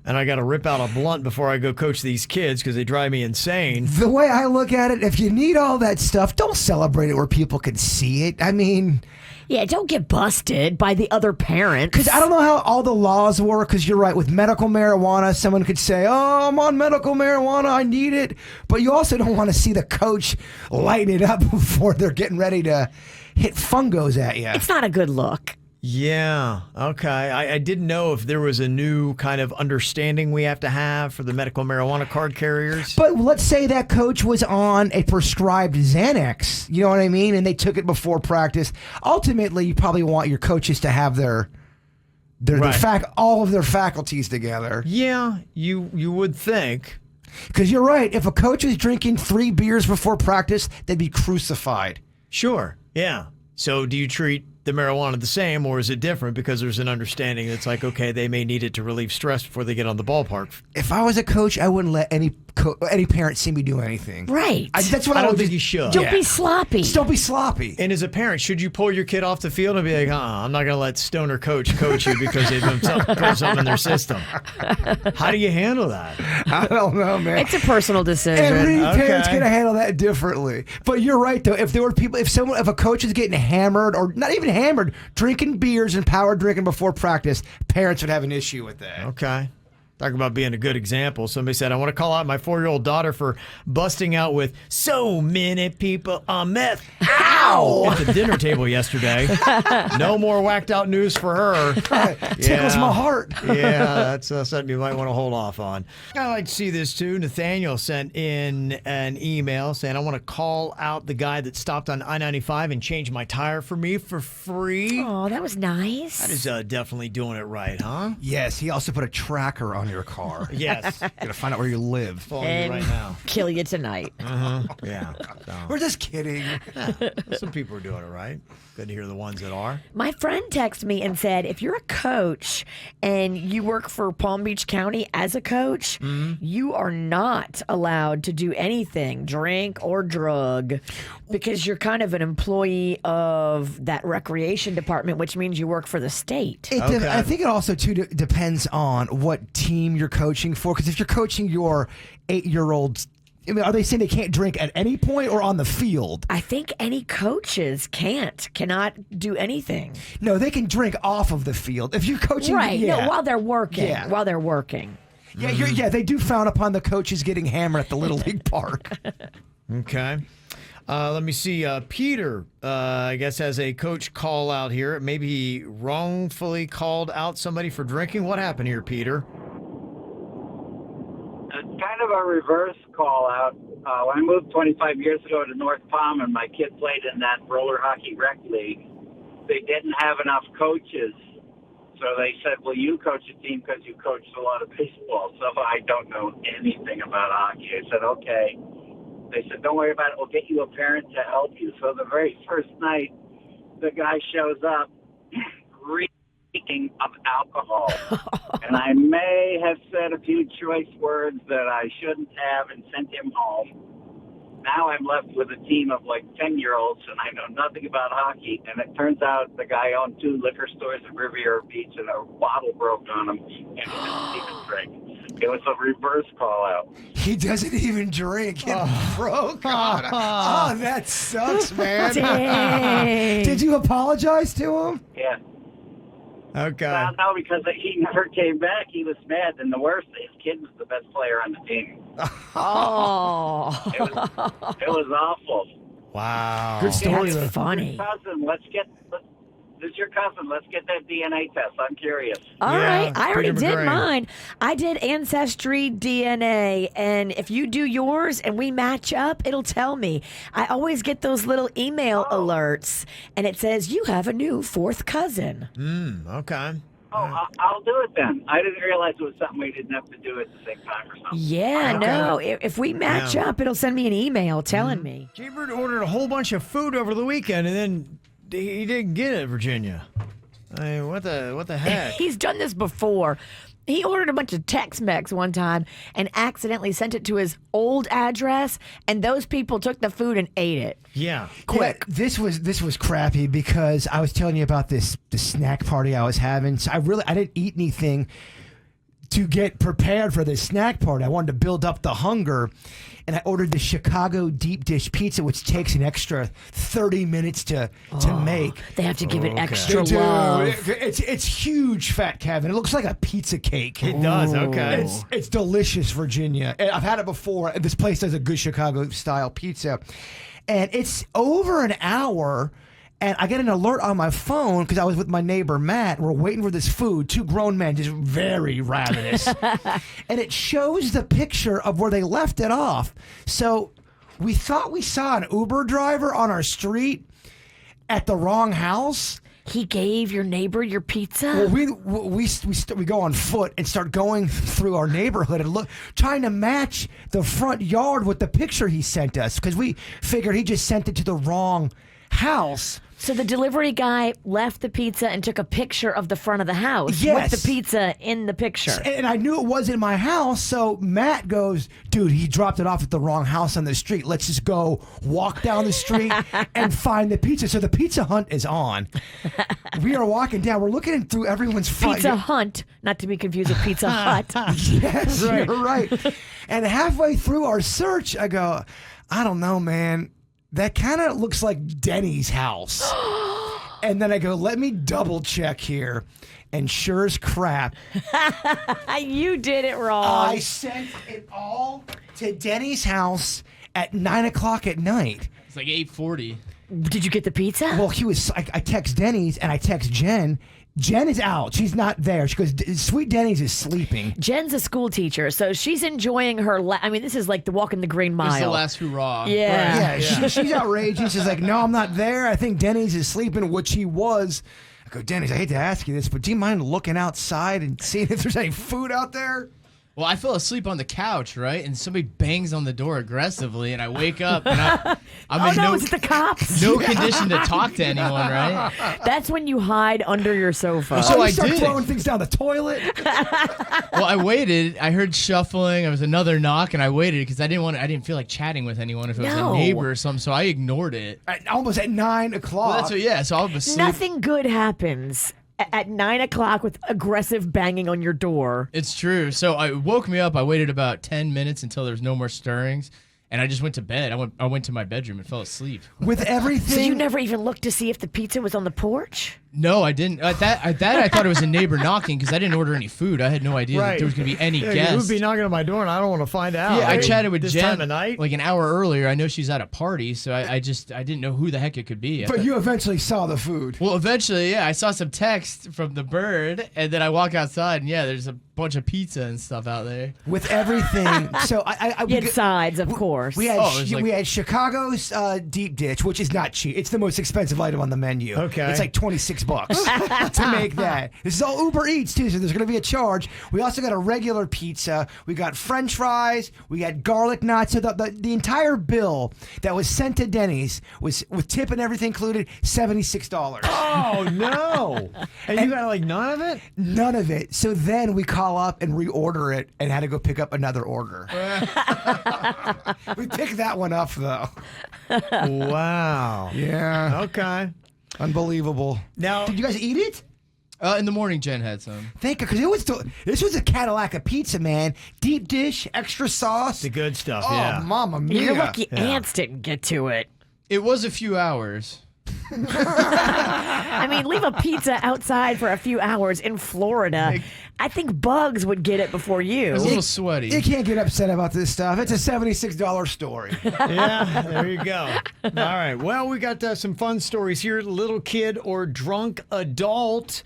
and I got to rip out a blunt before I go coach these kids because they drive me insane. The way I look at it, if you need all that stuff, don't celebrate it where people can see it. I mean... Yeah, don't get busted by the other parents. Because I don't know how all the laws work, because you're right, with medical marijuana, someone could say, oh, I'm on medical marijuana, I need it. But you also don't want to see the coach light it up before they're getting ready to hit fungos at you. It's not a good look. Yeah, okay. I didn't know if there was a new kind of understanding we have to have for the medical marijuana card carriers. But let's say that coach was on a prescribed Xanax, you know what I mean? And they took it before practice. Ultimately, you probably want your coaches to have all of their faculties together. Yeah, you would think. Because you're right. If a coach is drinking 3 beers before practice, they'd be crucified. Sure, yeah. So do you treat the marijuana the same, or is it different because there's an understanding that's like, okay, they may need it to relieve stress before they get on the ballpark? If I was a coach, I wouldn't let any parent see me do anything. Right. That's what I don't think you should. Don't be sloppy. Just don't be sloppy. And as a parent, should you pull your kid off the field and be like, I'm not going to let stoner coach you because they've been put something in their system? How do you handle that? I don't know, man. It's a personal decision. Every parent's going to handle that differently. But you're right, though. If there were people, if a coach is getting hammered, or not even hammered, drinking beers and power drinking before practice, parents would have an issue with that. Okay. Talk about being a good example. Somebody said, I want to call out my 4-year-old daughter for busting out with so many people on meth. Ow! At the dinner table yesterday. No more whacked out news for her. Tickles my heart. Yeah, that's something you might want to hold off on. I'd like to see this too. Nathaniel sent in an email saying, I want to call out the guy that stopped on I-95 and changed my tire for me for free. Oh, that was nice. That is definitely doing it right, huh? Yes, he also put a tracker on your car. Yes. Gonna find out where you live. Following you right now. Kill you tonight. Yeah. So. We're just kidding. Yeah, some people are doing it right. Good to hear the ones that are. My friend texted me and said, if you're a coach and you work for Palm Beach County as a coach, you are not allowed to do anything, drink or drug, because you're kind of an employee of that recreation department, which means you work for the state. I think it also, too, depends on what team you're coaching for. Because if you're coaching your 8-year-old, I mean, are they saying they can't drink at any point or on the field? I think any coaches cannot do anything. No, they can drink off of the field. If you're coaching, right? Yeah. No, while they're working. Yeah. While they're working. Yeah, they do frown upon the coaches getting hammered at the Little League Park. Okay. Let me see. Peter, I guess, has a coach call out here. Maybe he wrongfully called out somebody for drinking. What happened here, Peter? It's kind of a reverse call out. When I moved 25 years ago to North Palm and my kid played in that roller hockey rec league, they didn't have enough coaches. So they said, well, you coach a team because you coached a lot of baseball. So I don't know anything about hockey. I said, okay. They said, don't worry about it. We'll get you a parent to help you. So the very first night, the guy shows up reeking of alcohol. And I may have said a few choice words that I shouldn't have and sent him home. Now I'm left with a team of like 10-year-olds, and I know nothing about hockey. And it turns out the guy owned 2 liquor stores in Riviera Beach, and a bottle broke on him, and he didn't even drink. It was a reverse call out. He doesn't even drink. It broke on him. Oh, that sucks, man. Dang. Did you apologize to him? Yeah. Okay. No, because he never came back. He was mad. And the worst, his kid was the best player on the team. Oh. It was awful. Wow. Good story. That's funny. This is your cousin. Let's get that DNA test. I'm curious. All right. I already Peter did McGray. mine. I did Ancestry DNA. And if you do yours and we match up, it'll tell me. I always get those little email alerts, and it says, you have a new 4th cousin. Okay. Oh, I'll do it then. I didn't realize it was something we didn't have to do at the same time or something. Yeah, no. If we match up, it'll send me an email telling me. Jbird ordered a whole bunch of food over the weekend, and then he didn't get it, Virginia. I mean, what the heck? He's done this before. He ordered a bunch of Tex-Mex one time and accidentally sent it to his old address, and those people took the food and ate it. Yeah. Quick. Yeah, this was crappy because I was telling you about the snack party I was having. So I didn't eat anything to get prepared for this snack party. I wanted to build up the hunger, and I ordered the Chicago deep dish pizza, which takes an extra 30 minutes to make. They have to give it extra They do. love. It's huge, Fat Kevin. It looks like a pizza cake. It does, okay. It's delicious, Virginia. I've had it before. This place does a good Chicago-style pizza. And it's over an hour, and I get an alert on my phone because I was with my neighbor, Matt. We're waiting for this food. Two grown men, just very ravenous. And it shows the picture of where they left it off. So we thought we saw an Uber driver on our street at the wrong house. He gave your neighbor your pizza? Well, we go on foot and start going through our neighborhood and look, trying to match the front yard with the picture he sent us because we figured he just sent it to the wrong house. So the delivery guy left the pizza and took a picture of the front of the house Yes. with the pizza in the picture. And I knew it wasn't my house, so Matt goes, dude, he dropped it off at the wrong house on the street. Let's just go walk down the street and find the pizza. So the pizza hunt is on. We are walking down. We're looking through everyone's front. Pizza Hunt, not to be confused with Pizza Hut. Yes, Right. you're right. And halfway through our search, I go, I don't know, man. That kind of looks like Denny's house. And then I go, let me double check here. And sure as crap, You did it wrong. I sent it all to Denny's house at 9 o'clock at night. It's like 8:40. Did you get the pizza? Well, I text Denny's and I text Jen. Jen is out. She's not there. She goes, Sweet Denny's is sleeping. Jen's a school teacher, so she's enjoying her. I mean, this is like the walk in the Green Mile. It's the last hurrah. Yeah. She's outrageous. She's like, no, I'm not there. I think Denny's is sleeping, which he was. I go, Denny's, I hate to ask you this, but do you mind looking outside and seeing if there's any food out there? Well, I fell asleep on the couch, right? And somebody bangs on the door aggressively, and I wake up, and I'm in is it the cops? no condition to talk to anyone, right? That's when you hide under your sofa. So you I start did. throwing things down the toilet. Well, I waited. I heard shuffling. There was another knock, and I waited because I didn't feel like chatting with anyone if it was No. a neighbor or something. So I ignored it. Almost at 9 o'clock. Well, that's what. Yeah. So I was asleep. Nothing good happens at 9 o'clock with aggressive banging on your door. It's true. So I woke me up. I waited about 10 minutes until there was no more stirrings, and I just went to bed. I went to my bedroom and fell asleep. With everything. So you never even looked to see if the pizza was on the porch? No, I didn't. At that I thought it was a neighbor knocking because I didn't order any food. I had no idea that there was going to be any You guests. would be knocking on my door, and I don't want to find out. Yeah, I chatted with this Jen time of night. like an hour earlier. I know she's at a party, so I didn't know who the heck it could be. But you eventually saw the food. Well, eventually, yeah, I saw some text from the bird, and then I walk outside, and yeah, there's a bunch of pizza and stuff out there. With everything. So You had sides, of course. We had it was we had Chicago's deep dish, which is not cheap. It's the most expensive item on the menu. Okay. It's like $26 to make that. This is all Uber Eats too, so there's going to be a charge. We also got a regular pizza. We got French fries. We got garlic knots. So the entire bill that was sent to Denny's was with tip and everything included $76. Oh no! And you got like none of it? None of it. So then we call up and reorder it and had to go pick up another order. We picked that one up though. Wow. Yeah. Okay. Unbelievable. Now, did you guys eat it? In the morning, Jen had some. Thank you, because this was a Cadillac of pizza, man. Deep dish, extra sauce. The good stuff, oh, yeah. Mama mia. You're lucky ants didn't get to it. It was a few hours. I mean, leave a pizza outside for a few hours in Florida. I think bugs would get it before you. It was a little sweaty. You can't get upset about this stuff. It's a $76 story. Yeah, there you go. All right. Well, we got some fun stories here. Little kid or drunk adult.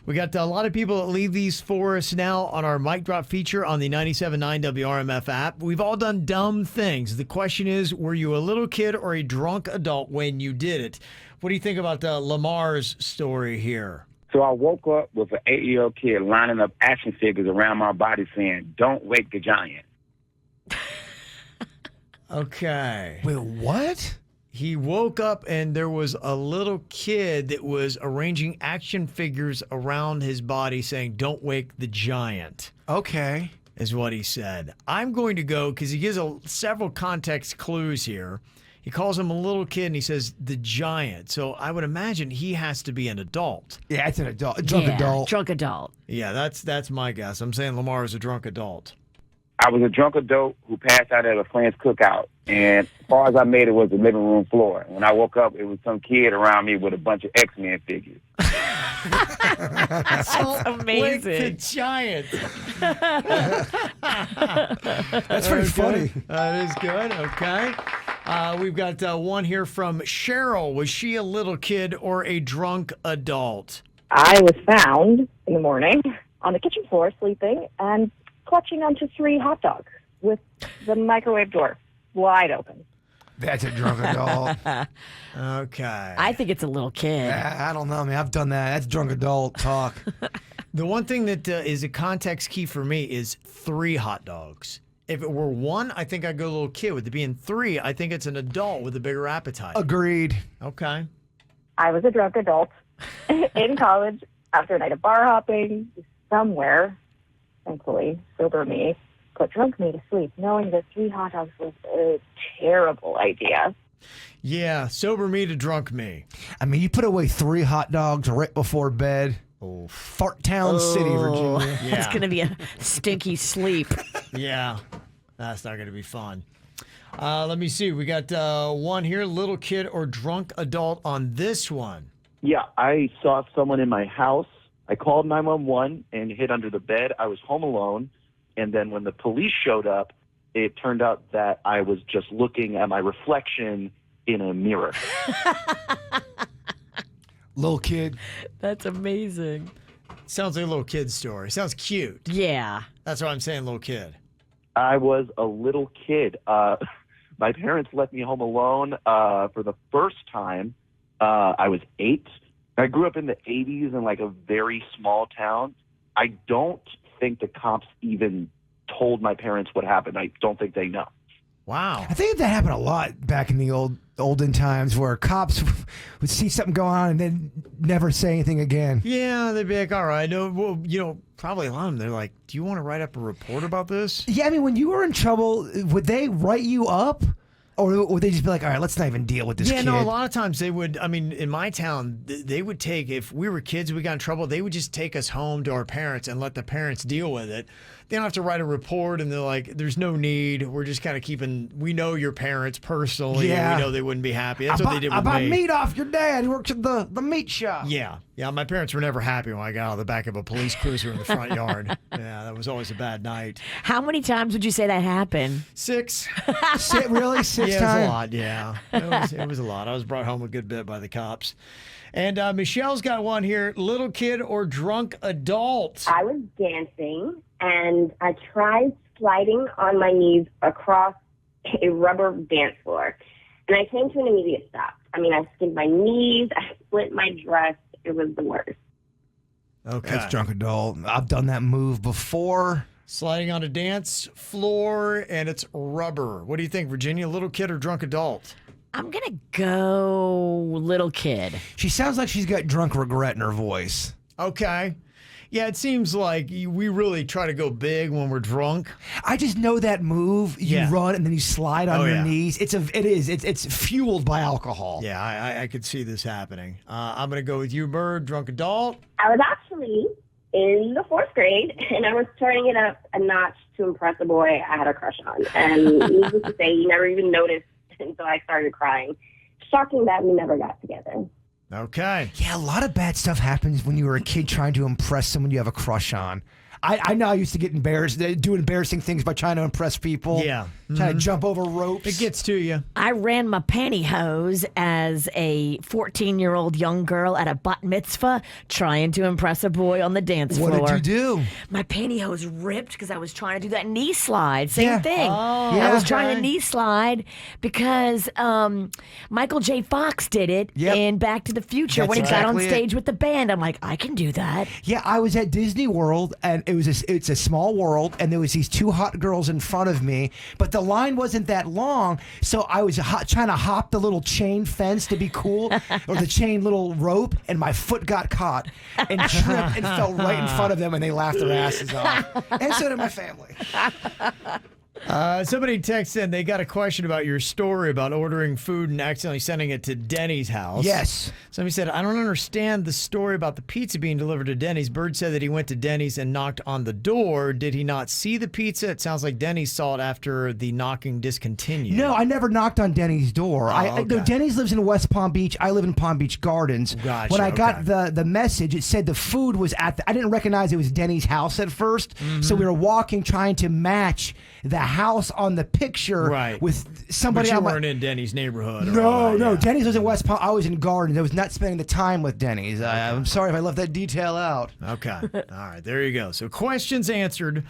We got a lot of people that leave these for us now on our Mic Drop feature on the 97.9 WRMF app. We've all done dumb things. The question is, were you a little kid or a drunk adult when you did it? What do you think about Lamar's story here? So I woke up with an 8-year-old kid lining up action figures around my body saying, "Don't wake the giant." Okay. Wait, what? He woke up and there was a little kid that was arranging action figures around his body saying, "Don't wake the giant." Okay. Is what he said. I'm going to go, because he gives several context clues here. He calls him a little kid, and he says the giant. So I would imagine he has to be an adult. Yeah, it's an adult, drunk adult. Drunk adult. Yeah, that's my guess. I'm saying Lamar is a drunk adult. I was a drunk adult who passed out at a friend's cookout, and as far as I made it was the living room floor. When I woke up, it was some kid around me with a bunch of X-Men figures. That's amazing. The giant. That's pretty funny. That is good. Okay. We've got one here from Cheryl. Was she a little kid or a drunk adult? I was found in the morning on the kitchen floor sleeping and clutching onto 3 hot dogs with the microwave door wide open. That's a drunk adult. Okay. I think it's a little kid. I don't know, man. I've done that. That's drunk adult talk. The one thing that is a context key for me is 3 hot dogs. If it were 1, I think I'd go a little kid. With it being 3, I think it's an adult with a bigger appetite. Agreed. Okay. I was a drunk adult in college after a night of bar hopping somewhere. Thankfully, sober me put drunk me to sleep, knowing that 3 hot dogs was a terrible idea. Yeah, sober me to drunk me. I mean, you put away 3 hot dogs right before bed. Oh, Fart Town City, Virginia. Yeah. It's going to be a stinky sleep. Yeah, that's not going to be fun. Let me see. We got one here, little kid or drunk adult on this one. Yeah, I saw someone in my house. I called 911 and hid under the bed. I was home alone. And then when the police showed up, it turned out that I was just looking at my reflection in a mirror. Little kid. That's amazing. Sounds like a little kid story. Sounds cute. Yeah. That's why I'm saying little kid. I was a little kid. My parents left me home alone for the first time. I was 8. I grew up in the 80s in like a very small town. I don't think the cops even told my parents what happened. I don't think they know. Wow. I think that happened a lot back in the olden times where cops would see something going on and then never say anything again. Yeah, they'd be like, all right. No, well, probably a lot of them, they're like, do you want to write up a report about this? Yeah, I mean, when you were in trouble, would they write you up? Or would they just be like, all right, let's not even deal with this kid? Yeah, no, a lot of times they would, I mean, in my town, they would take, if we were kids, we got in trouble, they would just take us home to our parents and let the parents deal with it. They don't have to write a report, and they're like, there's no need. We're just kind of keeping, we know your parents personally, and we know they wouldn't be happy. That's what they did with me. I bought meat off your dad. He works at the meat shop. Yeah. Yeah, my parents were never happy when I got out of the back of a police cruiser in the front yard. Yeah, that was always a bad night. How many times would you say that happened? 6. Really? 6 yeah, times? It was a lot, yeah. It was a lot. I was brought home a good bit by the cops. And Michelle's got one here. Little kid or drunk adult? I was dancing, and I tried sliding on my knees across a rubber dance floor. And I came to an immediate stop. I mean, I skinned my knees. I split my dress. It was the worst. Okay. That's drunk adult. I've done that move before. Sliding on a dance floor, and it's rubber. What do you think, Virginia? Little kid or drunk adult? I'm going to go little kid. She sounds like she's got drunk regret in her voice. Okay. Yeah, it seems like we really try to go big when we're drunk. I just know that move. You run and then you slide on your knees. It's fueled by alcohol. Yeah, I could see this happening. I'm going to go with you, Bird, drunk adult. I was actually in the 4th grade, and I was turning it up a notch to impress a boy I had a crush on. And needless to say, he never even noticed until I started crying. Shocking that we never got together. Okay. Yeah, a lot of bad stuff happens when you were a kid trying to impress someone you have a crush on. I know I used to get embarrassed, do embarrassing things by trying to impress people. Yeah. Trying to jump over ropes. It gets to you. I ran my pantyhose as a 14-year-old young girl at a bat mitzvah trying to impress a boy on the dance floor. What did you do? My pantyhose ripped because I was trying to do that knee slide. Same thing. Oh, I was trying to knee slide because Michael J. Fox did it in Back to the Future That's when he got on exactly stage with the band. I'm like, I can do that. Yeah, I was at Disney World, and it's a small world, and there was these 2 hot girls in front of me, but the line wasn't that long, so I was trying to hop the little chain fence to be cool, or the chain little rope, and my foot got caught and tripped and fell right in front of them, and they laughed their asses off. And so did my family. Somebody texted in, they got a question about your story about ordering food and accidentally sending it to Denny's house. Yes. Somebody said, I don't understand the story about the pizza being delivered to Denny's. Bird said that he went to Denny's and knocked on the door. Did he not see the pizza? It sounds like Denny's saw it after the knocking discontinued. No, I never knocked on Denny's door. Okay. Denny's lives in West Palm Beach. I live in Palm Beach Gardens. Gotcha, When I got the message, it said the food was at I didn't recognize it was Denny's house at first. So we were walking trying to match the house on the picture with somebody. But you weren't in Denny's neighborhood. No. Denny's was in West Palm. I was in Gardens. I was not spending the time with Denny's. I'm sorry if I left that detail out. Okay. All right. There you go. So questions answered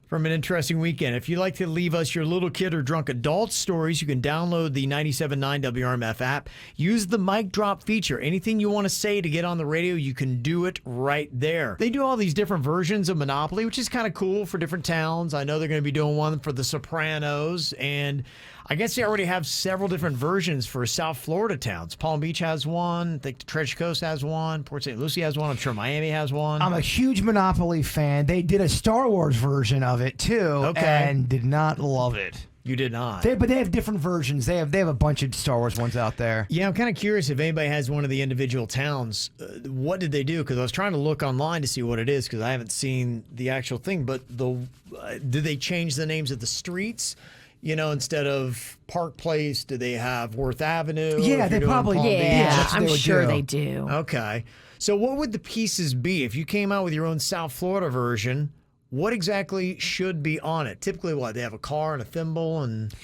from an interesting weekend. If you'd like to leave us your little kid or drunk adult stories, you can download the 97.9 WRMF app. Use the mic drop feature. Anything you want to say to get on the radio, you can do it right there. They do all these different versions of Monopoly, which is kind of cool for different towns. I know they're going to be doing one for the Sopranos, and I guess they already have several different versions for South Florida towns. Palm Beach has one. I think the Treasure Coast has one. Port St. Lucie has one. I'm sure Miami has one. I'm a huge Monopoly fan. They did a Star Wars version of it too, and did not love it. You did not. But they have different versions. They have a bunch of Star Wars ones out there. Yeah, I'm kind of curious if anybody has one of the individual towns. What did they do? Because I was trying to look online to see what it is because I haven't seen the actual thing. But did they change the names of the streets? You know, instead of Park Place, do they have Worth Avenue? Yeah, they probably do. Yeah, I'm sure they do. Okay. So what would the pieces be? If you came out with your own South Florida version, what exactly should be on it? Typically, what? They have a car and a thimble and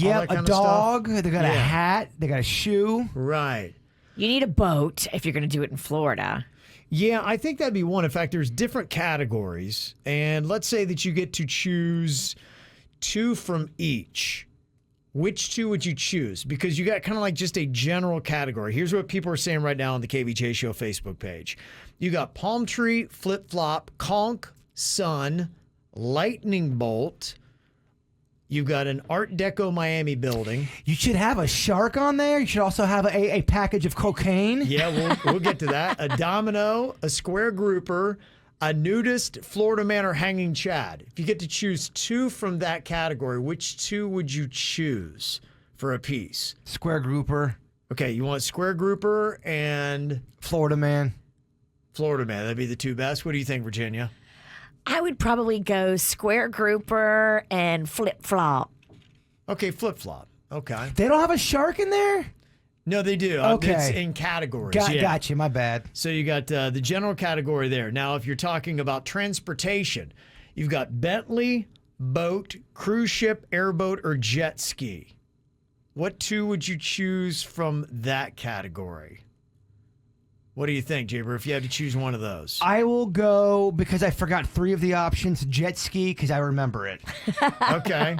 all that kind a of dog. stuff? They got a hat. They got a shoe. Right. You need a boat if you're going to do it in Florida. Yeah, I think that'd be one. In fact, there's different categories. And let's say that you get to choose 2 from each. Which 2 would you choose? Because you got kind of like just a general category. Here's what people are saying right now on the KVJ Show Facebook page. You got palm tree, flip-flop, conch, sun, lightning bolt. You've got an Art Deco Miami building. You should have a shark on there. You should also have a package of cocaine. Yeah, we'll get to that. A domino, a square grouper, a nudist, Florida man, or hanging chad. If you get to choose 2 from that category, which 2 would you choose for a piece? Square grouper. Okay, you want square grouper and Florida man. Florida man. That'd be the 2 best. What do you think, Virginia? I would probably go square grouper and flip flop. Okay, flip flop. Okay. They don't have a shark in there? No, they do. Okay. It's in categories. Got you. My bad. So you got the general category there. Now, if you're talking about transportation, you've got Bentley, boat, cruise ship, airboat, or jet ski. What 2 would you choose from that category? What do you think, Jbird, if you had to choose one of those? I will go, because I forgot 3 of the options, jet ski, because I remember it. Okay.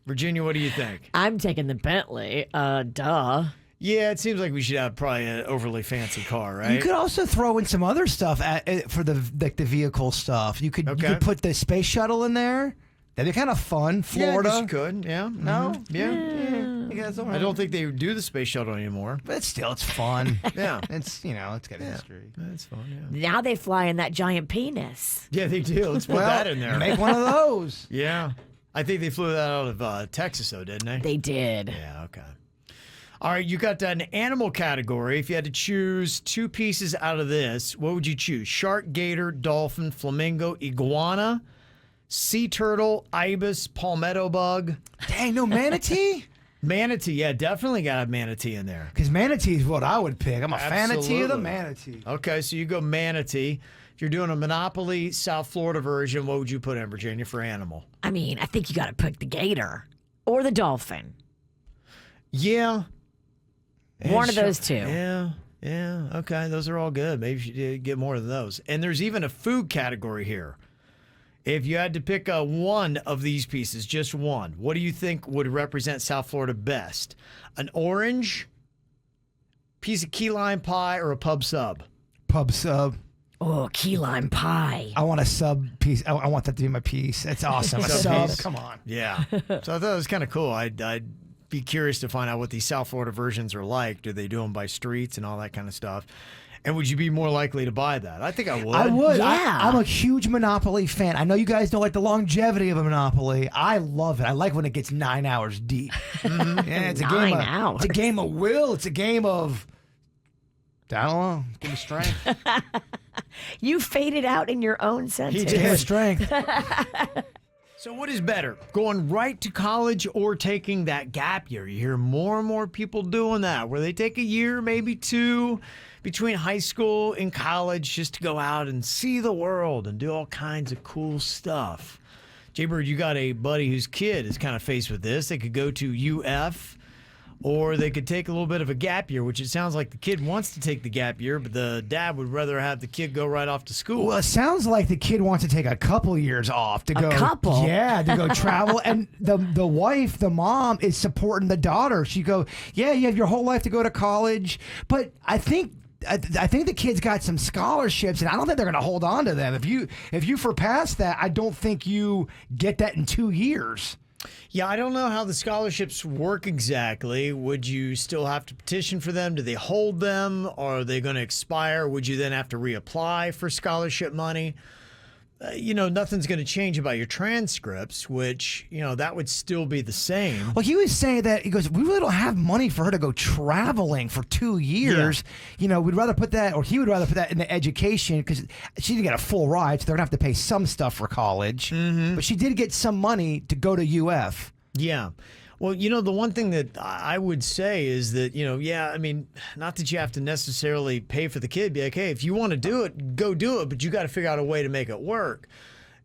Virginia, what do you think? I'm taking the Bentley. Duh. Yeah, it seems like we should have probably an overly fancy car, right? You could also throw in some other stuff for the vehicle stuff. You could put the space shuttle in there. That'd be kind of fun. Florida. Yeah, you could. Yeah. No? Yeah. I don't think they do the space shuttle anymore. But still, it's fun. Yeah. It's got a history. That's fun, yeah. Now they fly in that giant penis. Yeah, they do. Let's put that in there. Make one of those. Yeah. I think they flew that out of Texas, though, didn't they? They did. Yeah, okay. All right, you got an animal category. If you had to choose 2 pieces out of this, what would you choose? Shark, gator, dolphin, flamingo, iguana, sea turtle, ibis, palmetto bug. Dang, no manatee? Manatee, yeah, definitely got a manatee in there. Because manatee is what I would pick. I'm a fanatee of the Absolutely. manatee. Okay, so you go manatee. If you're doing a Monopoly South Florida version, what would you put in, Virginia, for animal? I mean, I think you got to pick the gator or the dolphin. Yeah. One of those 2. Yeah. Okay, those are all good. Maybe you should get more of those. And there's even a food category here. If you had to pick one of these pieces, just one, what do you think would represent South Florida best? An orange, piece of key lime pie, or a pub sub? Pub sub. Oh, key lime pie. I want a sub piece. I want that to be my piece. That's awesome. A sub. Piece. Come on. Yeah. So I thought it was kind of cool. I'd be curious to find out what these South Florida versions are like. Do they do them by streets and all that kind of stuff? And would you be more likely to buy that? I think I would. I would. Yeah. I'm a huge Monopoly fan. I know you guys don't like the longevity of a Monopoly. I love it. I like when it gets 9 hours deep. Yeah, it's a game 9 of, hours. It's a game of will. It's a game of, I don't know, give me strength. You faded out in your own sentence. Give me strength. So what is better, going right to college or taking that gap year? You hear more and more people doing that, where they take a year, maybe 2, between high school and college just to go out and see the world and do all kinds of cool stuff. Jbird, you got a buddy whose kid is kind of faced with this. They could go to UF, or they could take a little bit of a gap year, which it sounds like the kid wants to take the gap year, but the dad would rather have the kid go right off to school. Well, it sounds like the kid wants to take a couple years off to go. A couple? Yeah, to go travel. And the wife, the mom, is supporting the daughter. She go, yeah, you have your whole life to go to college. But I think the kid's got some scholarships, and I don't think they're going to hold on to them. If you surpass that, I don't think you get that in 2 years. Yeah, I don't know how the scholarships work exactly. Would you still have to petition for them? Do they hold them? Or are they going to expire? Would you then have to reapply for scholarship money? Nothing's going to change about your transcripts, which, that would still be the same. Well, he was saying that, he goes, we really don't have money for her to go traveling for 2 years. Yeah. We'd rather put that, or he would rather put that in the education, because she didn't get a full ride, so they're going to have to pay some stuff for college. Mm-hmm. But she did get some money to go to UF. Yeah. Well, the one thing that I would say is that, not that you have to necessarily pay for the kid. Be like, hey, if you want to do it, go do it, but you got to figure out a way to make it work.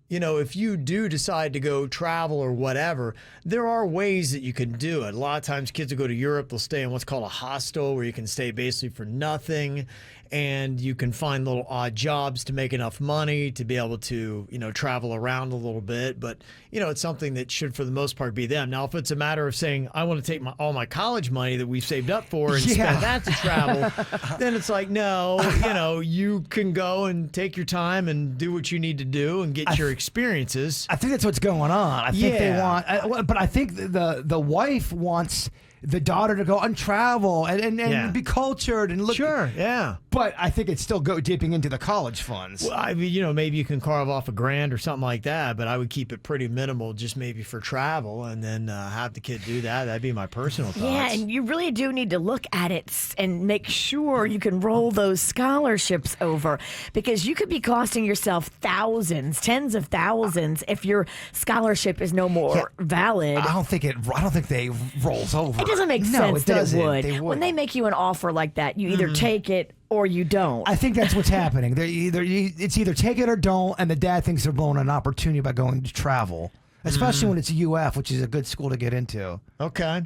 If you do decide to go travel or whatever, there are ways that you can do it. A lot of times kids will go to Europe, they'll stay in what's called a hostel, where you can stay basically for nothing, and you can find little odd jobs to make enough money to be able to, travel around a little bit. But, it's something that should, for the most part, be them. Now, if it's a matter of saying, I want to take all my college money that we've saved up for and spend that to travel, then it's like, no, you can go and take your time and do what you need to do and get your experiences. I think that's what's going on. I think they want, but I think the wife wants the daughter to go and travel and be cultured and look. Sure, yeah. But I think it's still dipping into the college funds. Well, I mean, maybe you can carve off $1,000 or something like that, but I would keep it pretty minimal, just maybe for travel, and then have the kid do that. That'd be my personal thoughts. Yeah, and you really do need to look at it and make sure you can roll those scholarships over, because you could be costing yourself thousands, tens of thousands, if your scholarship is no more valid. I don't think they rolls over. It doesn't make sense that doesn't. it would. They When they make you an offer like that, you either take it or you don't. I think that's what's happening. It's either take it or don't, and the dad thinks they're blowing an opportunity by going to travel, especially when it's UF, which is a good school to get into. Okay.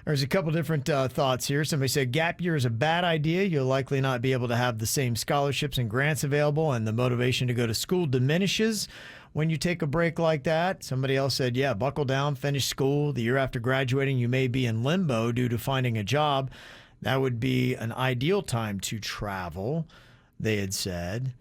There's a couple different thoughts here. Somebody said gap year is a bad idea. You'll likely not be able to have the same scholarships and grants available, and the motivation to go to school diminishes when you take a break like that. Somebody else said, yeah, buckle down, finish school. The year after graduating, you may be in limbo due to finding a job. That would be an ideal time to travel, they had said.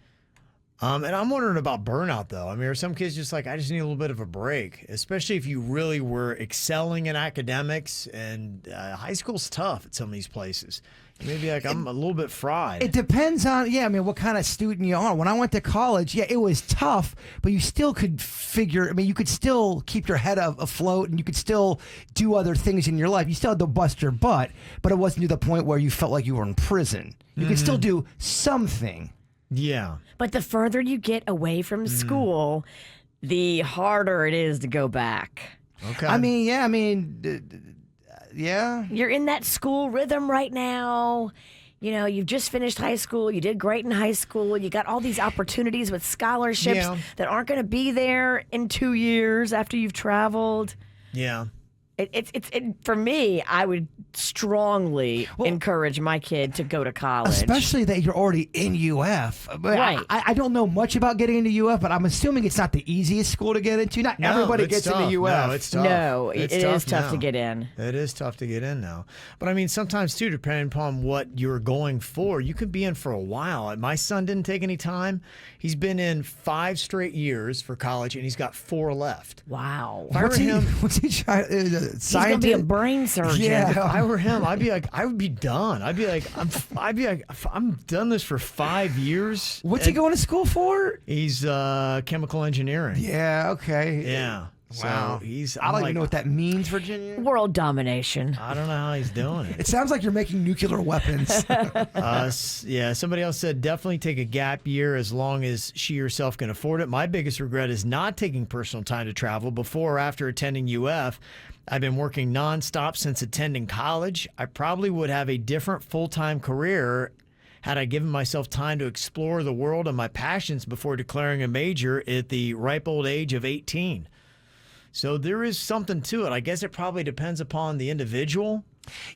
And I'm wondering about burnout, though. I mean, are some kids just like, I just need a little bit of a break, especially if you really were excelling in academics, and high school's tough at some of these places. Maybe like I'm a little bit fried. It depends on, what kind of student you are. When I went to college, it was tough, but you still could you could still keep your head afloat, and you could still do other things in your life. You still had to bust your butt, but it wasn't to the point where you felt like you were in prison. You could still do something. Yeah. But the further you get away from school, the harder it is to go back. Okay. Yeah. You're in that school rhythm right now. You've just finished high school. You did great in high school. You got all these opportunities with scholarships that aren't going to be there in 2 years after you've traveled. Yeah. It's for me, I would strongly encourage my kid to go to college. Especially that you're already in UF. Right. I don't know much about getting into UF, but I'm assuming it's not the easiest school to get into. Not everybody gets into UF. No, it's tough. No, it is tough to get in. It is tough to get in now. But I mean, sometimes too, depending upon what you're going for, you could be in for a while. My son didn't take any time. He's been in 5 straight years for college, and he's got 4 left. Wow. What's he trying? He's gonna be a brain surgeon. Yeah, if I were him, I'd be like, I would be done. I'd be like, I'm done this for 5 years. What's he going to school for? He's chemical engineering. Yeah. Okay. Yeah. Wow. So he's. I don't even know what that means, Virginia. World domination. I don't know how he's doing it. It sounds like you're making nuclear weapons. Yeah, somebody else said definitely take a gap year as long as she herself can afford it. My biggest regret is not taking personal time to travel before or after attending UF. I've been working nonstop since attending college. I probably would have a different full-time career had I given myself time to explore the world and my passions before declaring a major at the ripe old age of 18. So there is something to it. I guess it probably depends upon the individual.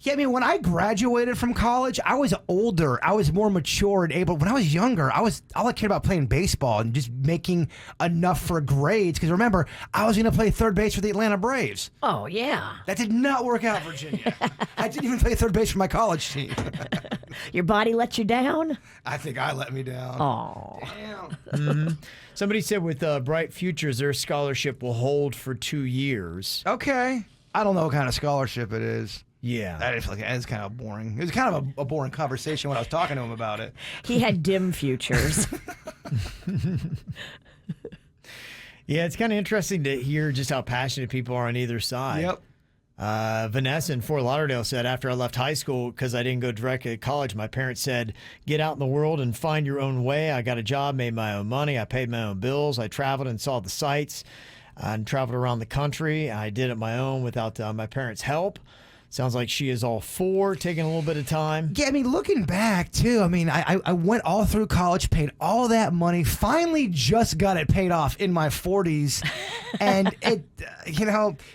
Yeah, I mean, when I graduated from college, I was older. I was more mature and able. When I was younger, all I cared about playing baseball and just making enough for grades. Because remember, I was going to play third base for the Atlanta Braves. Oh, yeah. That did not work out, Virginia. I didn't even play third base for my college team. Your body let you down? I think I let me down. Oh. Damn. Mm-hmm. Somebody said with Bright Futures, their scholarship will hold for 2 years. Okay. I don't know what kind of scholarship it is. Yeah. That's kind of boring. It was kind of a boring conversation when I was talking to him about it. He had dim futures. Yeah, it's kind of interesting to hear just how passionate people are on either side. Yep. Vanessa in Fort Lauderdale said, after I left high school, because I didn't go directly to college, my parents said, get out in the world and find your own way. I got a job, made my own money. I paid my own bills. I traveled and saw the sights and traveled around the country. I did it my own without my parents' help. Sounds like she is all for taking a little bit of time. Yeah, I mean, looking back, too, I mean, I went all through college, paid all that money, finally just got it paid off in my 40s. And,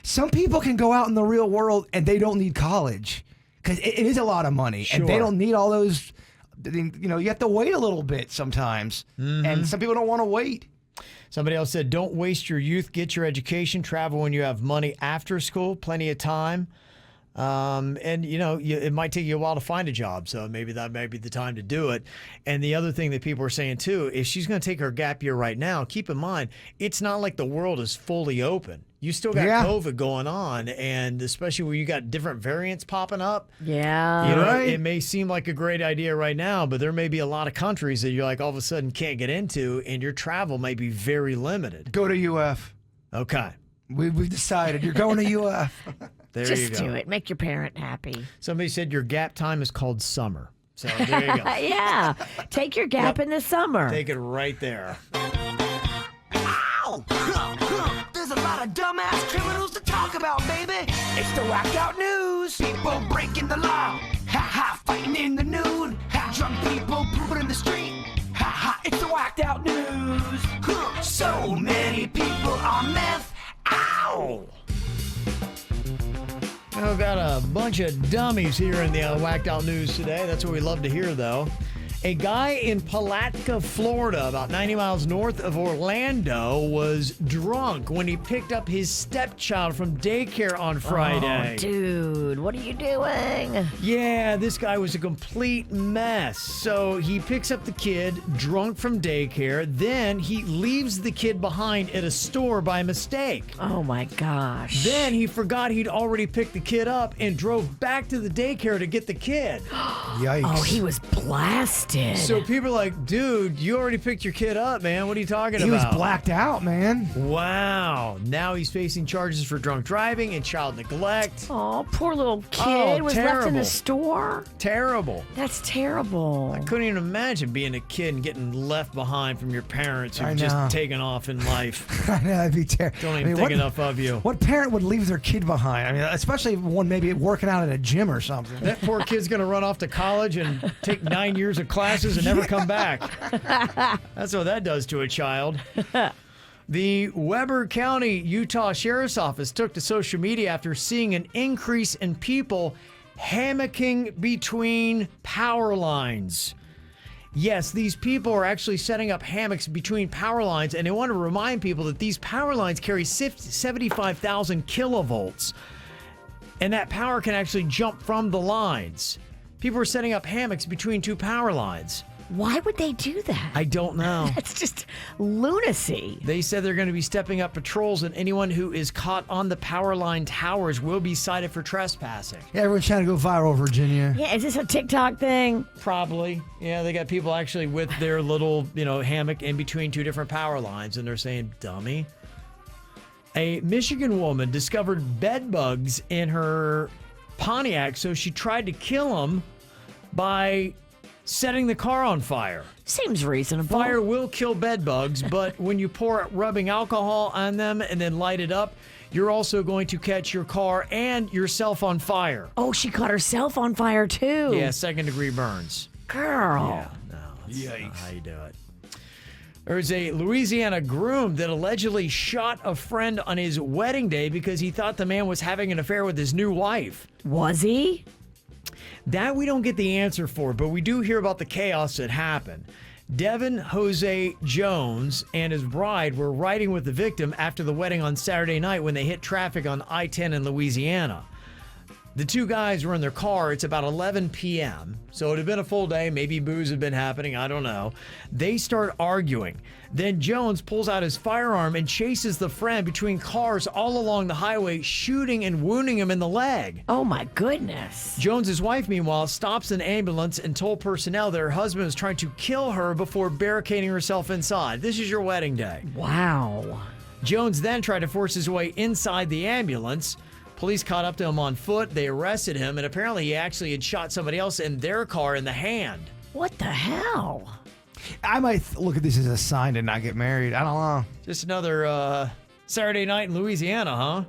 some people can go out in the real world and they don't need college because it is a lot of money. Sure. And they don't need all those, you have to wait a little bit sometimes. Mm-hmm. And some people don't want to wait. Somebody else said, don't waste your youth, get your education, travel when you have money after school, plenty of time. It might take you a while to find a job, so maybe that might be the time to do it. And the other thing that people are saying too, if she's going to take her gap year right now, keep in mind, it's not like the world is fully open. You still got COVID going on, and especially where you got different variants popping up. Yeah. It may seem like a great idea right now, but there may be a lot of countries that you're like all of a sudden can't get into, and your travel may be very limited. Go to UF. Okay. We've decided you're going to UF. There Just you go. do it. Make your parent happy. Somebody said your gap time is called summer. So there you go. Yeah. Take your gap in the summer. Take it right there. Ow! There's a lot of dumbass criminals to talk about, baby. It's the whacked out news. People breaking the law. Ha ha, fighting in the nude. Ha, drunk people pooping in the street. Ha ha, it's the whacked out news. So many people on meth. Ow! We've got a bunch of dummies here in the Whacked Out News today. That's what we love to hear, though. A guy in Palatka, Florida, about 90 miles north of Orlando, was drunk when he picked up his stepchild from daycare on Friday. Oh, dude, what are you doing? Yeah, this guy was a complete mess. So he picks up the kid drunk from daycare. Then he leaves the kid behind at a store by mistake. Oh, my gosh. Then he forgot he'd already picked the kid up and drove back to the daycare to get the kid. Yikes. Oh, he was blasted. So people are like, dude, you already picked your kid up, man. What are you talking about? He was blacked out, man. Wow. Now he's facing charges for drunk driving and child neglect. Oh, poor little kid was left in terrible. the store. Terrible. That's terrible. I couldn't even imagine being a kid and getting left behind from your parents who've just taken off in life. I know, that'd be terrible. Don't even think enough of you. What parent would leave their kid behind? I mean, especially one maybe working out at a gym or something. That poor kid's going to run off to college and take 9 years of classes and never come back. That's what that does to a child. The Weber County, Utah Sheriff's Office took to social media after seeing an increase in people hammocking between power lines. Yes, these people are actually setting up hammocks between power lines, and they want to remind people that these power lines carry 75,000 kilovolts, and that power can actually jump from the lines. People are setting up hammocks between two power lines. Why would they do that? I don't know. That's just lunacy. They said they're going to be stepping up patrols, and anyone who is caught on the power line towers will be cited for trespassing. Yeah, everyone's trying to go viral, Virginia. Yeah, is this a TikTok thing? Probably. Yeah, they got people actually with their little, hammock in between two different power lines, and they're saying, dummy. A Michigan woman discovered bed bugs in her Pontiac, so she tried to kill them by setting the car on fire. Seems reasonable. Fire will kill bed bugs, but when you pour rubbing alcohol on them and then light it up, you're also going to catch your car and yourself on fire. Oh, she caught herself on fire too. Yeah, 2nd-degree burns. Girl. Yeah, no, that's not how you do it. There's a Louisiana groom that allegedly shot a friend on his wedding day because he thought the man was having an affair with his new wife. Was he? That we don't get the answer for, but we do hear about the chaos that happened. Devin Jose Jones and his bride were riding with the victim after the wedding on Saturday night when they hit traffic on I-10 in Louisiana. The two guys were in their car. It's about 11 p.m., so it had been a full day. Maybe booze had been happening. I don't know. They start arguing. Then Jones pulls out his firearm and chases the friend between cars all along the highway, shooting and wounding him in the leg. Oh, my goodness. Jones's wife, meanwhile, stops an ambulance and told personnel that her husband was trying to kill her before barricading herself inside. This is your wedding day. Wow. Jones then tried to force his way inside the ambulance. Police caught up to him on foot. They arrested him, and apparently he actually had shot somebody else in their car in the hand. What the hell? I might look at this as a sign to not get married. I don't know. Just another Saturday night in Louisiana, huh?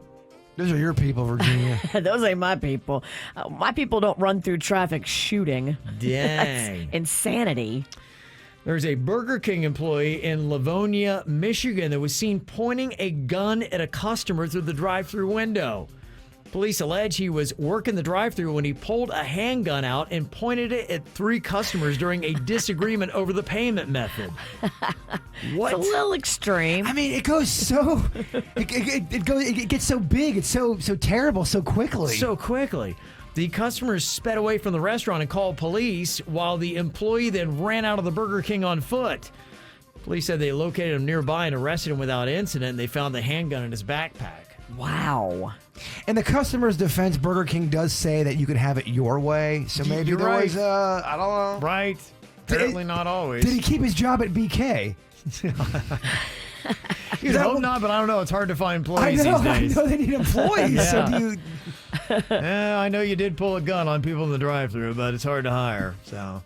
Those are your people, Virginia. Those ain't my people. My people don't run through traffic shooting. Dang. That's insanity. There's a Burger King employee in Livonia, Michigan that was seen pointing a gun at a customer through the drive-thru window. Police allege he was working the drive-thru when he pulled a handgun out and pointed it at 3 customers during a disagreement over the payment method. What? It's a little extreme. I mean, it goes so it gets so big. It's so terrible so quickly. So quickly. The customers sped away from the restaurant and called police while the employee then ran out of the Burger King on foot. Police said they located him nearby and arrested him without incident, and they found the handgun in his backpack. Wow. In the customer's defense, Burger King does say that you can have it your way. So maybe You're there right. was, I don't know. Right. Apparently not always. Did he keep his job at BK? You'd hope not, but I don't know. It's hard to find employees these days. I know they need employees. Yeah. So do you... Yeah, I know you did pull a gun on people in the drive-thru, but it's hard to hire. So,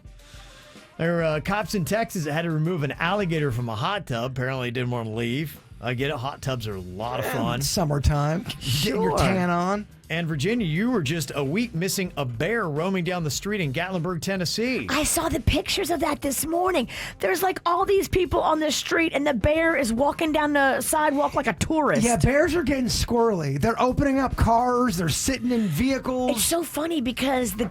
there are cops in Texas that had to remove an alligator from a hot tub. Apparently, didn't want to leave. I get it. Hot tubs are a lot of fun. Summertime. Getting your tan on. And Virginia, you were just a week missing a bear roaming down the street in Gatlinburg, Tennessee. I saw the pictures of that this morning. There's like all these people on the street, and the bear is walking down the sidewalk like a tourist. Yeah, bears are getting squirrely. They're opening up cars. They're sitting in vehicles. It's so funny because the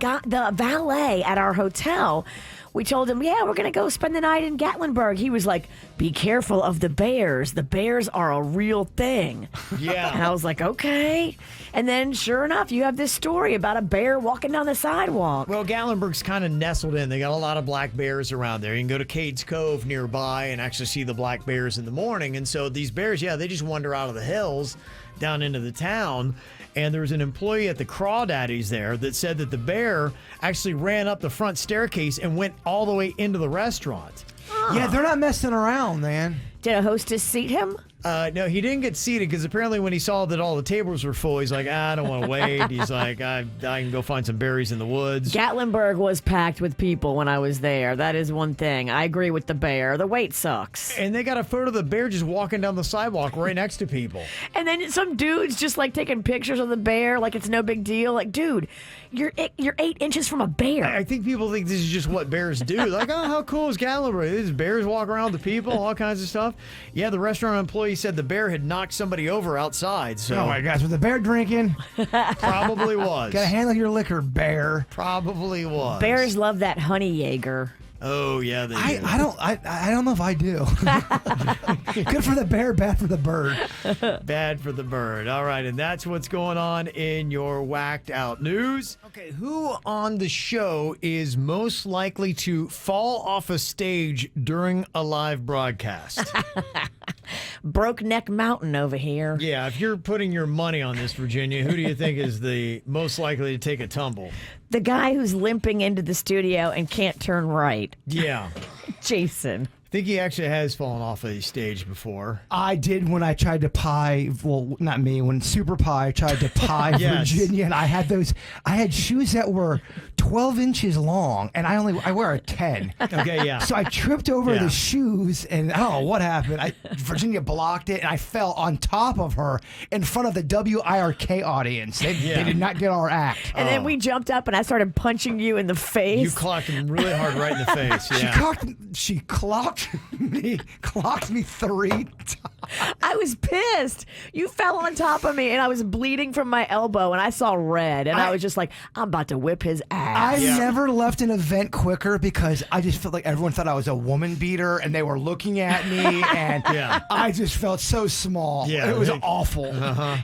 valet at our hotel, we told him, yeah, we're going to go spend the night in Gatlinburg. He was like, be careful of the bears. The bears are a real thing. Yeah. And I was like, okay. And then sure enough, you have this story about a bear walking down the sidewalk. Well, Gatlinburg's kind of nestled in. They got a lot of black bears around there. You can go to Cades Cove nearby and actually see the black bears in the morning. And so these bears, they just wander out of the hills down into the town. And there was an employee at the Crawdaddies there that said that the bear actually ran up the front staircase and went all the way into the restaurant. Yeah, they're not messing around, man. Did a hostess seat him? No, he didn't get seated because apparently when he saw that all the tables were full, he's like, I don't want to wait. He's like, I can go find some berries in the woods. Gatlinburg was packed with people when I was there. That is one thing. I agree with the bear. The wait sucks. And they got a photo of the bear just walking down the sidewalk right next to people. And then some dude's just like taking pictures of the bear like it's no big deal. Like, dude, you're 8 inches from a bear. I think people think this is just what bears do. Like, oh, how cool is Gatlinburg? These bears walk around with the people, all kinds of stuff. Yeah, the restaurant employee said the bear had knocked somebody over outside. So, oh my gosh, was the bear drinking? Probably was. Gotta handle your liquor, bear. Probably was. Bears love that honey Jaeger. Oh yeah, they do. I don't know if I do. Good for the bear, bad for the bird. Bad for the bird. All right, and that's what's going on in your whacked out news. Okay, who on the show is most likely to fall off a stage during a live broadcast? Broke Neck Mountain over here. Yeah, if you're putting your money on this, Virginia, who do you think is the most likely to take a tumble? The guy who's limping into the studio and can't turn right. Yeah. Jason. I think he actually has fallen off a stage before. I did when I tried to pie. Well, not me. When Super Pie tried to pie Yes. Virginia, and I had shoes that were 12 inches long, and I wear a 10. Okay, yeah. So I tripped over Yeah. the shoes, and I don't know what happened. Virginia blocked it, and I fell on top of her in front of the WIRK audience. They did not get our act. And then we jumped up and I started punching you in the face. You clocked him really hard right in the face. Yeah. She clocked me 3 times. I was pissed. You fell on top of me and I was bleeding from my elbow and I saw red and I was just like, I'm about to whip his ass. I never left an event quicker because I just felt like everyone thought I was a woman beater and they were looking at me and I just felt so small. Yeah, it was awful.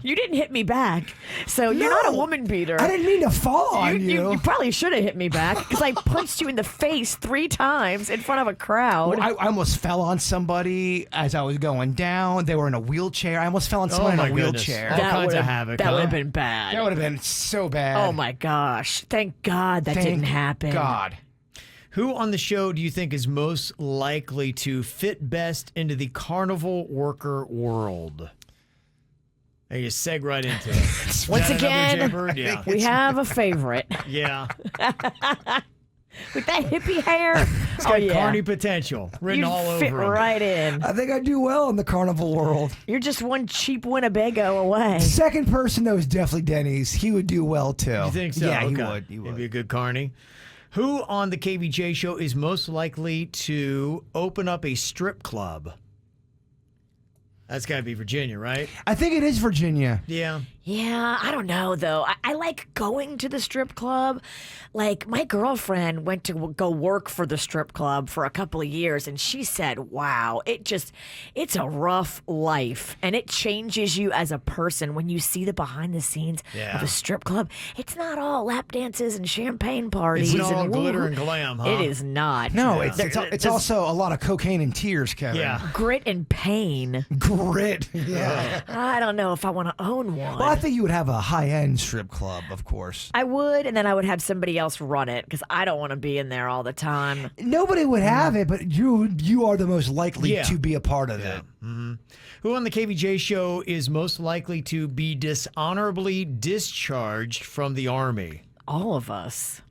You didn't hit me back, so you're not a woman beater. I didn't mean to fall on you. You probably should have hit me back because I punched you in the face 3 times in front of a crowd. I almost fell on somebody as I was going down. They were in a wheelchair. I almost fell on someone in a wheelchair. All kinds of havoc. That would have been bad. That would have been so bad. Oh my gosh. Thank God that didn't happen. God. Who on the show do you think is most likely to fit best into the carnival worker world? Hey, you seg right into it. Once again, Jbird? Yeah. we have a favorite. Yeah. With that hippie hair. It's got carny potential written You'd all fit over him. right in. I think I do well in the carnival world. You're just one cheap Winnebago away. Second person, though, is definitely Denny's. He would do well, too. You think so? Yeah, Okay. he would. He'd be a good carny. Who on the KVJ show is most likely to open up a strip club? That's got to be Virginia, right? I think it is Virginia. Yeah. Yeah, I don't know though. I like going to the strip club. Like my girlfriend went to go work for the strip club for a couple of years and she said, wow, it's a rough life and it changes you as a person when you see the behind the scenes of a strip club. It's not all lap dances and champagne parties. It's not all and glitter woo. and glam, huh? It is not. No, it's also a lot of cocaine and tears, Kevin. Yeah. Grit and pain. Grit. Yeah. I don't know if I want to own one. Well, I think you would have a high-end strip club, of course. I would, and then I would have somebody else run it because I don't want to be in there all the time. Nobody would have it, but you are the most likely Yeah. to be a part of it. Mm-hmm. Who on the KVJ show is most likely to be dishonorably discharged from the Army? All of us.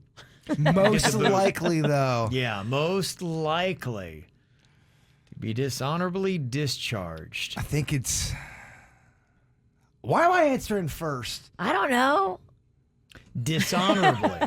Most likely, though. Yeah, most likely to be dishonorably discharged. I think it's... Why am I answering first? I don't know. Dishonorably.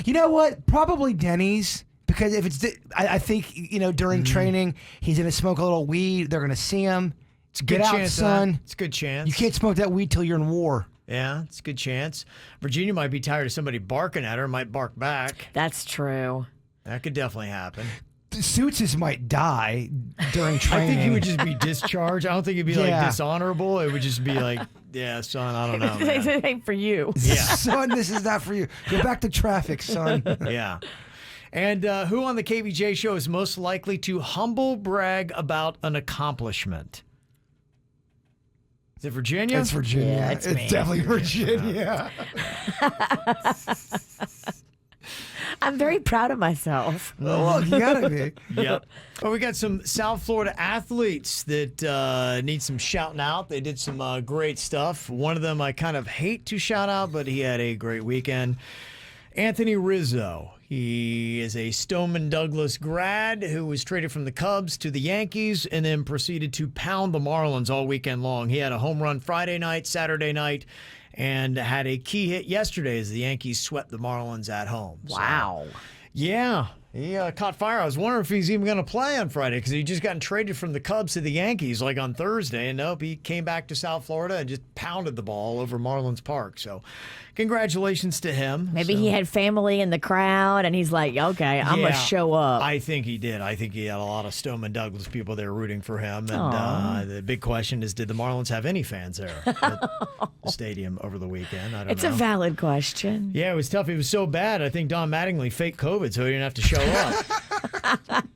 You know what? Probably Denny's. Because if it's, I think, during training, he's going to smoke a little weed. They're going to see him. It's a Get good out, chance, son. It's a good chance. You can't smoke that weed till you're in war. Yeah, it's a good chance. Virginia might be tired of somebody barking at her, might bark back. That's true. That could definitely happen. Suits might die during training. I think he would just be discharged. I don't think it'd be like Yeah. dishonorable. It would just be like, yeah, son, I don't know. Man. It ain't for you. Yeah. Son, this is not for you. Go back to traffic, son. Yeah. And who on the KVJ show is most likely to humble brag about an accomplishment? Is it Virginia? It's Virginia. Yeah, it's me. definitely Virginia. I'm very proud of myself. Look, you gotta be. Yep. Well, we got some South Florida athletes that need some shouting out. They did some great stuff. One of them I kind of hate to shout out, but he had a great weekend. Anthony Rizzo. He is a Stoneman Douglas grad who was traded from the Cubs to the Yankees and then proceeded to pound the Marlins all weekend long. He had a home run Friday night, Saturday night, and had a key hit yesterday as the Yankees swept the Marlins at home. Wow. Yeah. He caught fire. I was wondering if he's even going to play on Friday because he just gotten traded from the Cubs to the Yankees like on Thursday. And nope, he came back to South Florida and just pounded the ball over Marlins Park. So congratulations to him. Maybe he had family in the crowd and he's like, okay, I'm going to show up. I think he did. I think he had a lot of Stoneman Douglas people there rooting for him. And the big question is, did the Marlins have any fans there at the stadium over the weekend? I don't know. It's a valid question. Yeah, it was tough. It was so bad. I think Don Mattingly faked COVID so he didn't have to show up.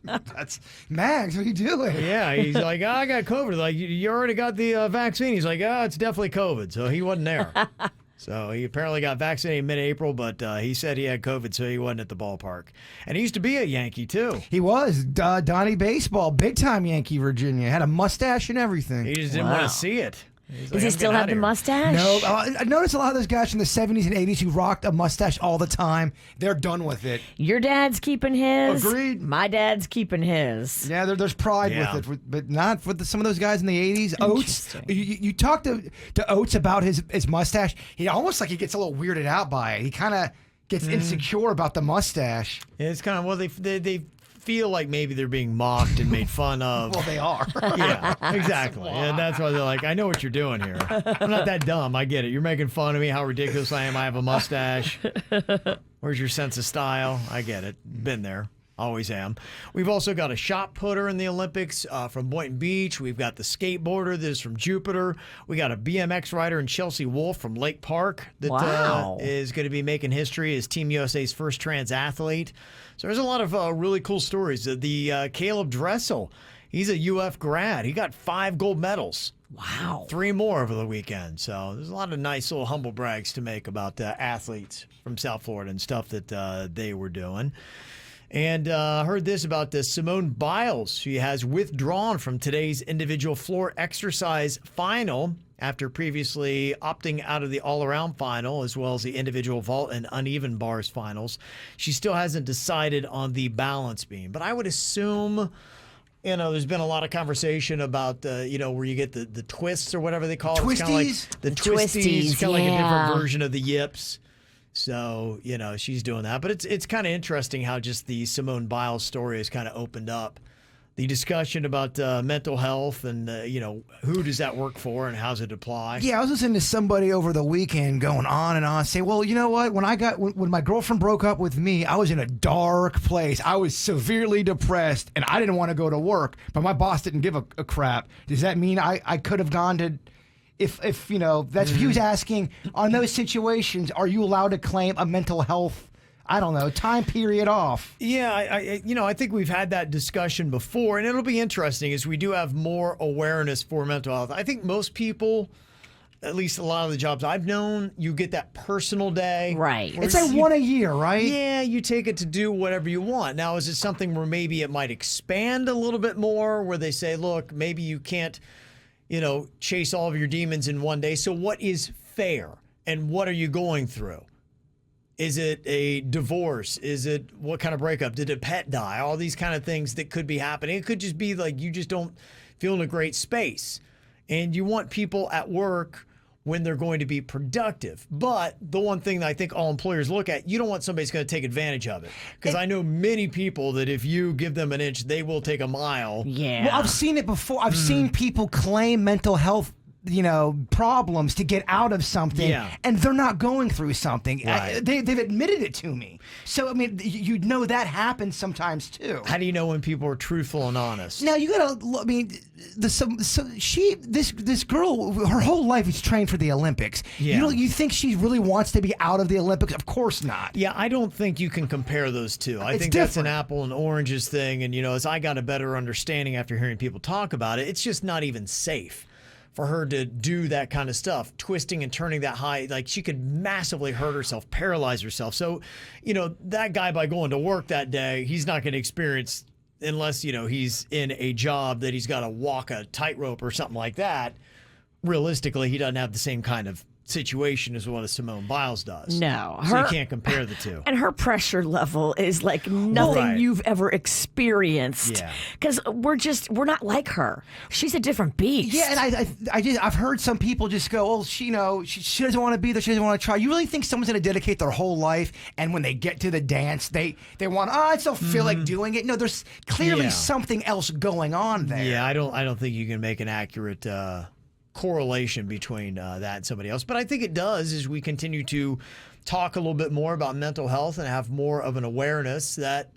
That's Mags. What are you doing? Yeah, he's like, oh, I got COVID. Like, you already got the vaccine. He's like, oh, it's definitely COVID. So he wasn't there. So he apparently got vaccinated mid-April, but he said he had COVID, so he wasn't at the ballpark. And he used to be a Yankee, too. He was. Donnie Baseball, big-time Yankee, Virginia. Had a mustache and everything. He just didn't want to see it. Does he still have the mustache? No. I noticed a lot of those guys from the 70s and 80s who rocked a mustache all the time. They're done with it. Your dad's keeping his. Agreed. My dad's keeping his. Yeah, there's pride with it, but not for some of those guys in the 80s. Oates, you talk to Oates about his mustache. He almost like he gets a little weirded out by it. He kind of gets insecure about the mustache. Yeah, it's kind of, well, they feel like maybe they're being mocked and made fun of. Well, they are. Yeah, exactly. And that's why they're like, I know what you're doing here. I'm not that dumb. I get it. You're making fun of me, how ridiculous I am. I have a mustache. Where's your sense of style? I get it. Been there. Always am. We've also got a shot putter in the Olympics from Boynton Beach. We've got the skateboarder that is from Jupiter. We got a BMX rider in Chelsea Wolf from Lake Park that is going to be making history as Team USA's first trans athlete. So there's a lot of really cool stories. The Caleb Dressel, he's a UF grad. He got 5 gold medals. Wow. 3 more over the weekend. So there's a lot of nice little humble brags to make about athletes from South Florida and stuff that they were doing. And heard this about Simone Biles. She has withdrawn from today's individual floor exercise final after previously opting out of the all-around final as well as the individual vault and uneven bars finals. She still hasn't decided on the balance beam. But I would assume, there's been a lot of conversation about, where you get the twists or whatever they call it. Twisties? It's kind of like the twisties, kind of like a different version of the yips. So, she's doing that. But it's kind of interesting how just the Simone Biles story has kind of opened up the discussion about mental health and, who does that work for and how's it apply? Yeah, I was listening to somebody over the weekend going on and on, say, well, you know what? When my girlfriend broke up with me, I was in a dark place. I was severely depressed and I didn't want to go to work, but my boss didn't give a crap. Does that mean I could have gone to... If that's if he was asking, on those situations, are you allowed to claim a mental health, I don't know, time period off? Yeah, I think we've had that discussion before, and it'll be interesting as we do have more awareness for mental health. I think most people, at least a lot of the jobs I've known, you get that personal day. Right. It's like one a year, right? Yeah, you take it to do whatever you want. Now, is it something where maybe it might expand a little bit more, where they say, look, maybe you can't chase all of your demons in one day. So what is fair and what are you going through? Is it a divorce? Is it what kind of breakup? Did a pet die? All these kind of things that could be happening. It could just be like you just don't feel in a great space. And you want people at work when they're going to be productive. But the one thing that I think all employers look at, you don't want somebody who's going to take advantage of it. Because I know many people that if you give them an inch, they will take a mile. Yeah. Well, I've seen it before. I've seen people claim mental health problems to get out of something, and they're not going through something. Right. They've admitted it to me. So, I mean, you know that happens sometimes, too. How do you know when people are truthful and honest? Now, you got to, I mean, this girl, her whole life is trained for the Olympics. Yeah. You think she really wants to be out of the Olympics? Of course not. Yeah, I don't think you can compare those two. I think that's an apple and oranges thing. And, as I got a better understanding after hearing people talk about it, it's just not even safe for her to do that kind of stuff, twisting and turning that high. Like, she could massively hurt herself, paralyze herself. So, that guy, by going to work that day, he's not going to experience, unless, he's in a job that he's got to walk a tightrope or something like that. Realistically, he doesn't have the same kind of situation as what a Simone Biles does. No. So you can't compare the two. And her pressure level is like nothing Right. you've ever experienced. Yeah. Because we're not like her. She's a different beast. Yeah, and I've heard some people just go, "Oh, she doesn't want to be there. She doesn't want to try." You really think someone's going to dedicate their whole life, and when they get to the dance, they want, I still feel like doing it. No, there's clearly Yeah. something else going on there. Yeah, I don't think you can make an accurate correlation between that and somebody else. But I think it does as we continue to talk a little bit more about mental health and have more of an awareness that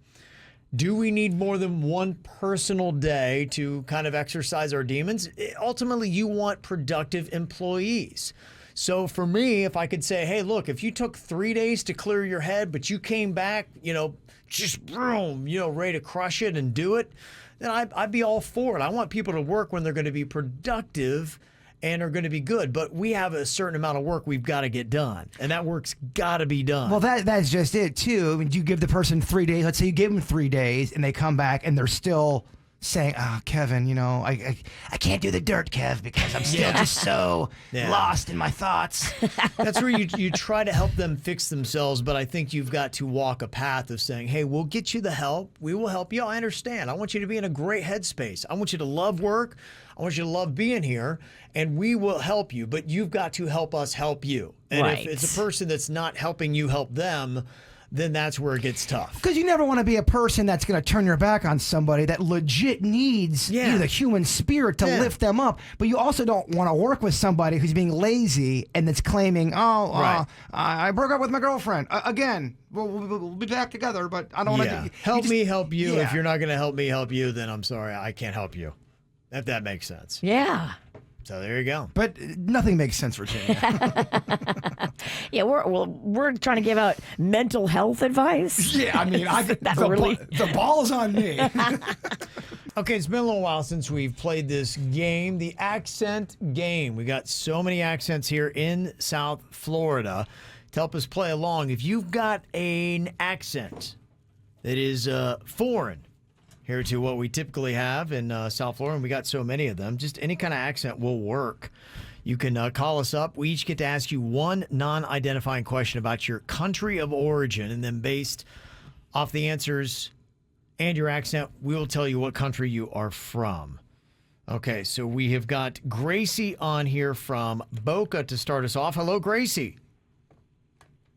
do we need more than one personal day to kind of exercise our demons? Ultimately, you want productive employees. So for me, if I could say, hey, look, if you took 3 days to clear your head, but you came back, just boom, ready to crush it and do it, then I'd be all for it. I want people to work when they're going to be productive and are going to be good. But we have a certain amount of work we've got to get done, and that work's got to be done. Well, that's just it, too. I mean, you give the person 3 days. Let's say you give them 3 days, and they come back, and they're still saying, "Oh, Kevin, I can't do the dirt, Kev, because I'm still just so lost in my thoughts." That's where you try to help them fix themselves, but I think you've got to walk a path of saying, hey, we'll get you the help. We will help you. I understand. I want you to be in a great headspace. I want you to love work. I want you to love being here, and we will help you, but you've got to help us help you. And Right. if it's a person that's not helping you help them, then that's where it gets tough. Because you never want to be a person that's going to turn your back on somebody that legit needs the human spirit to lift them up. But you also don't want to work with somebody who's being lazy and that's claiming, I broke up with my girlfriend. Again, we'll be back together, but I don't want to. Help me help you. If you're not going to help me help you, then I'm sorry, I can't help you. If that makes sense. Yeah. So there you go. But nothing makes sense, Virginia. Yeah, we're trying to give out mental health advice. Yeah, I mean, the ball's on me. Okay, it's been a little while since we've played this game, the accent game. We got so many accents here in South Florida. To help us play along, if you've got an accent that is foreign here to what we typically have in South Florida, and we got so many of them, just any kind of accent will work. You can call us up. We each get to ask you one non-identifying question about your country of origin, and then based off the answers and your accent, we will tell you what country you are from. Okay, so we have got Gracie on here from Boca to start us off. Hello, Gracie.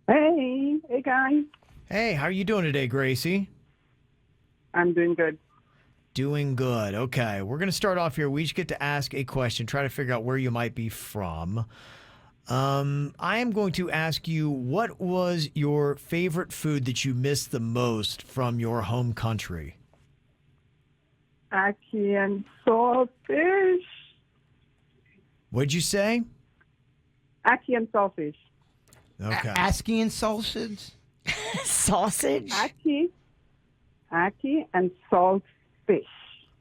Hey guys. Hey, how are you doing today, Gracie? I'm doing good. Doing good. Okay, we're going to start off here. We each get to ask a question, try to figure out where you might be from. I am going to ask you, what was your favorite food that you missed the most from your home country? Ackee and saltfish. What'd you say? Ackee and saltfish. Okay. Ackee and sausage? Sausage? Ackee and saltfish.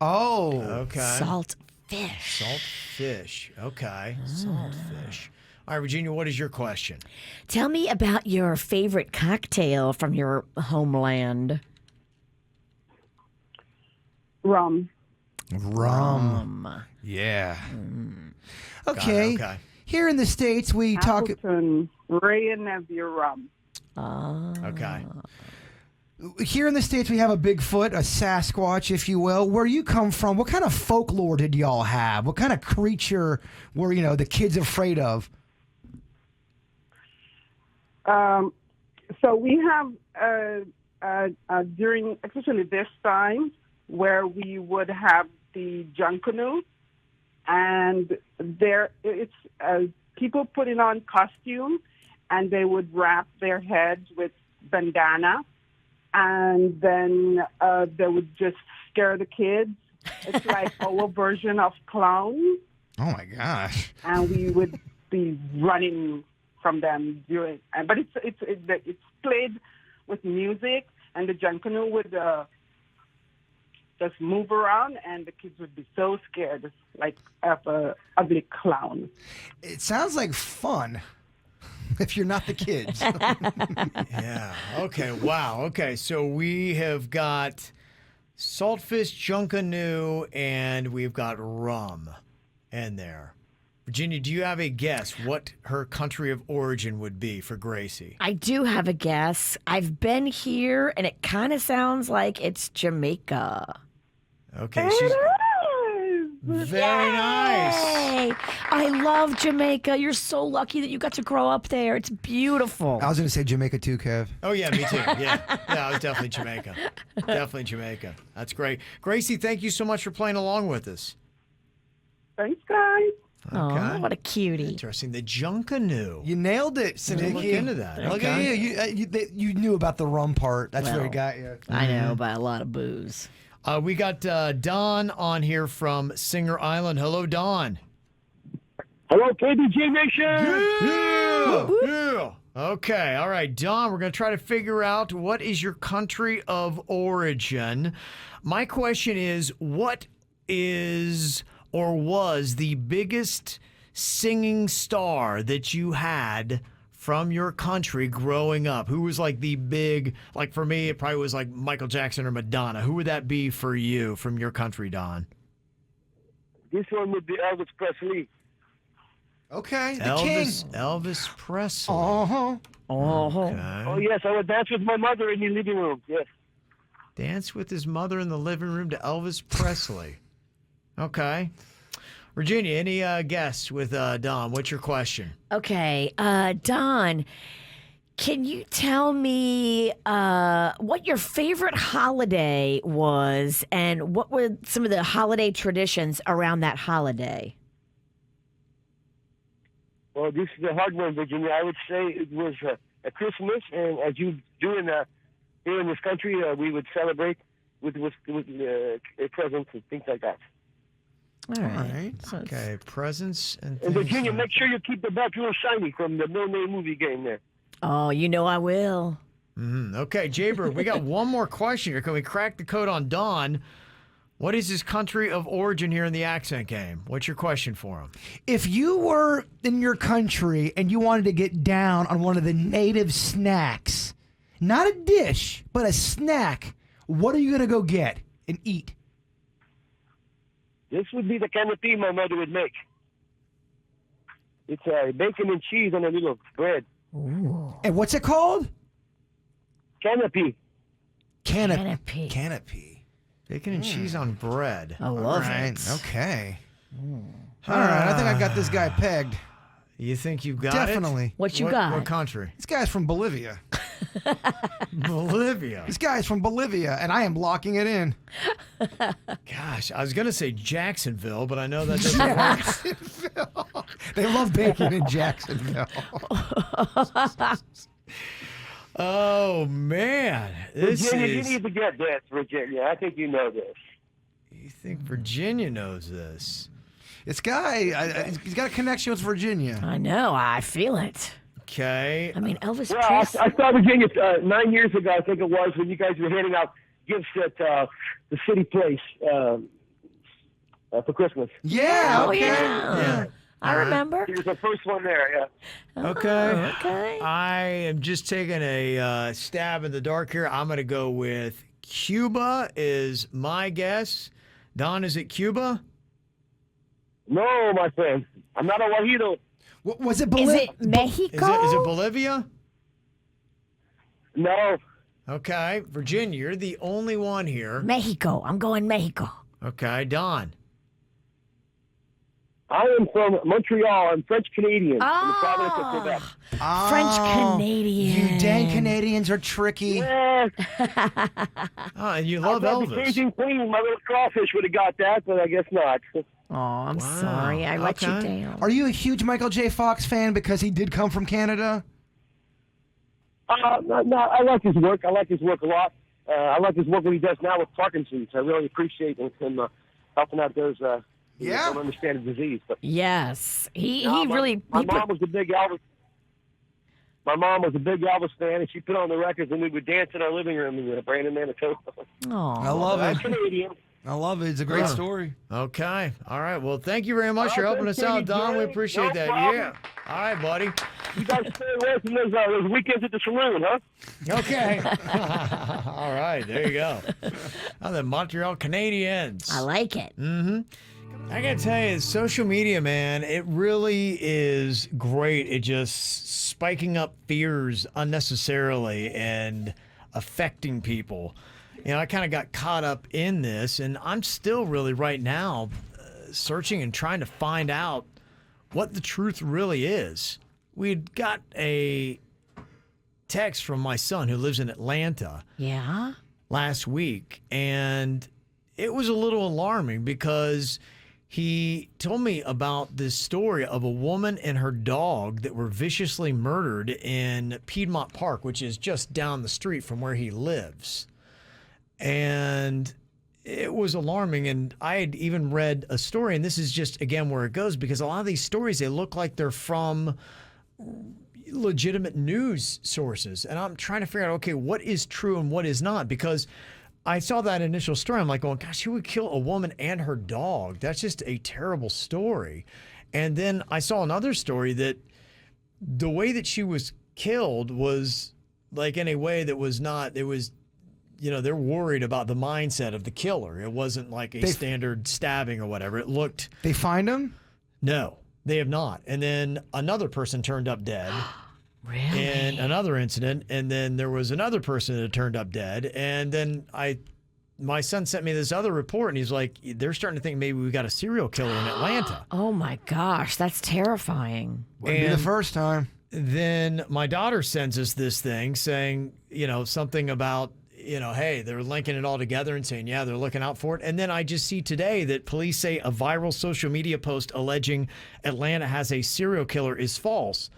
Oh. Okay. Saltfish. Saltfish. Okay. Saltfish. All right, Virginia, what is your question? Tell me about your favorite cocktail from your homeland. Rum. Yeah. Okay. Okay. Here in the States, we talk. Appleton, Ray and Neville rum. Okay. Here in the States, we have a Bigfoot, a Sasquatch, if you will. Where you come from, what kind of folklore did y'all have? What kind of creature were, the kids afraid of? So we have during, especially this time, where we would have the Junkanoo, and it's people putting on costumes, and they would wrap their heads with bandana, and then they would just scare the kids. It's like our version of clown. Oh my gosh! And we would be running from them during, but it's played with music, and the Junkanoo would just move around, and the kids would be so scared, like of a ugly clown. It sounds like fun. If you're not the kids. Yeah. Okay. Wow. Okay. So we have got saltfish, Junkanoo, and we've got rum in there. Virginia, do you have a guess what her country of origin would be for Gracie? I do have a guess. I've been here, and it kind of sounds like it's Jamaica. Okay, she's very nice. Hey, I love Jamaica. You're so lucky that you got to grow up there. It's beautiful. I was going to say Jamaica too, Kev. Oh, yeah, me too. Yeah, I was definitely Jamaica. Definitely Jamaica. That's great. Gracie, thank you so much for playing along with us. Thanks, guys. Oh, what a cutie. Interesting. The Junkanoo. You nailed it, Sneaky. Look into that. Look at you. You knew about the rum part. That's where it got you. I know, by a lot of booze. We got Don on here from Singer Island. Hello, Don. Hello, KBJ Nation. Yeah. Okay. All right, Don, we're going to try to figure out what is your country of origin. My question is, what is or was the biggest singing star that you had from your country growing up? Who was like the big, like for me, it probably was like Michael Jackson or Madonna. Who would that be for you from your country, Don? This one would be Elvis Presley. Okay, the Elvis Presley. Uh-huh. Okay. Oh, yes, I would dance with my mother in the living room, yes. Dance with his mother in the living room to Elvis Presley. Okay. Virginia, any guess with Don? What's your question? Okay, Don, can you tell me what your favorite holiday was and what were some of the holiday traditions around that holiday? Well, this is a hard one, Virginia. I would say it was a Christmas, and as you do here in this country, we would celebrate with presents and things like that. All right. Okay, presents and And things. Virginia, make sure you keep the belt real shiny from the No Name movie game there. Oh, you know I will. Okay, Jbird, we got one more question here. Can we crack the code on Don? What is his country of origin here in the accent game? What's your question for him? If you were in your country and you wanted to get down on one of the native snacks, not a dish, but a snack, what are you going to go get and eat? This would be the kind of thing my mother would make. It's bacon and cheese on a little bread. Ooh. And what's it called? Canopy. Canopy. Bacon and cheese on bread. I love it. Okay. All right, I think I got this guy pegged. You think you got Definitely. it? What you got? What country? This guy's from Bolivia. Bolivia. This guy's from Bolivia, and I am locking it in. Gosh, I was going to say Jacksonville, but I know that doesn't Jacksonville. They love bacon in Jacksonville. Oh, man. Virginia, you need to get this, Virginia. I think you know this. You think Virginia knows this? This guy, he's got a connection with Virginia. I know. I feel it. Okay. I mean, Elvis Well, Presley. I saw Virginia 9 years ago, I think it was, when you guys were handing out gifts at the city place for Christmas. Yeah. Oh, Okay. yeah. I remember. He was the first one there, yeah. Okay. Okay. I am just taking a stab in the dark here. I'm going to go with Cuba is my guess. Don, is it Cuba? No, my friend. I'm not a Wajito. Was it Is Bolivia? it Mexico? Is it Bolivia? No. Okay. Virginia, you're the only one here. Mexico. I'm going Mexico. Okay. Don. I am from Montreal. I'm French Canadian from the province of Oh, Quebec. French Canadian. You dang Canadians are tricky. Yeah, Oh, and you I love thought the Elvis. Cajun Queen, my little crawfish, would have got that, but I guess not. Oh, I'm Wow. sorry. I let you Okay. down. Are you a huge Michael J. Fox fan because he did come from Canada? No, I like his work. I like his work a lot. I like his work what he does now with Parkinson's. I really appreciate him helping out those who don't understand the disease. But Yes. He my really. My he put- mom was a big Elvis. My mom was a big Elvis fan, and she put on the records, and we would dance in our living room in Brandon, Manitoba. I love I'm it. Canadian. I love it. It's a great story. Okay. All right. Well, thank you very much for All right, helping us thank out, you, Don. We Jerry. appreciate No that. problem. Yeah. All right, buddy. You guys stay away from those weekends at the saloon, huh? Okay. All right. There you go. Oh, the Montreal Canadiens. I like it. Mm-hmm. I gotta tell you, social media, man, it really is great. It just spiking up fears unnecessarily and affecting people. You know, I kind of got caught up in this, and I'm still really right now searching and trying to find out what the truth really is. We'd got a text from my son who lives in Atlanta. Yeah. Last week, and it was a little alarming because he told me about this story of a woman and her dog that were viciously murdered in Piedmont Park, which is just down the street from where he lives. And it was alarming. And I had even read a story, and this is just, again, where it goes, because a lot of these stories, they look like they're from legitimate news sources. And I'm trying to figure out, okay, what is true and what is not? Because I saw that initial story. I'm like going, gosh, who would kill a woman and her dog? That's just a terrible story. And then I saw another story that the way that she was killed was like in a way that was not, it was, you know, they're worried about the mindset of the killer. It wasn't like a standard stabbing or whatever. It looked. They find him? No, they have not. And then another person turned up dead. Really? And another incident, and then there was another person that turned up dead, and then my son sent me this other report, and he's like, they're starting to think maybe we got a serial killer in Atlanta. Oh my gosh, that's terrifying. Wouldn't be the first time. Then my daughter sends us this thing saying, you know, something about, you know, hey, they're linking it all together and saying, yeah, they're looking out for it. And then I just see today that police say a viral social media post alleging Atlanta has a serial killer is false.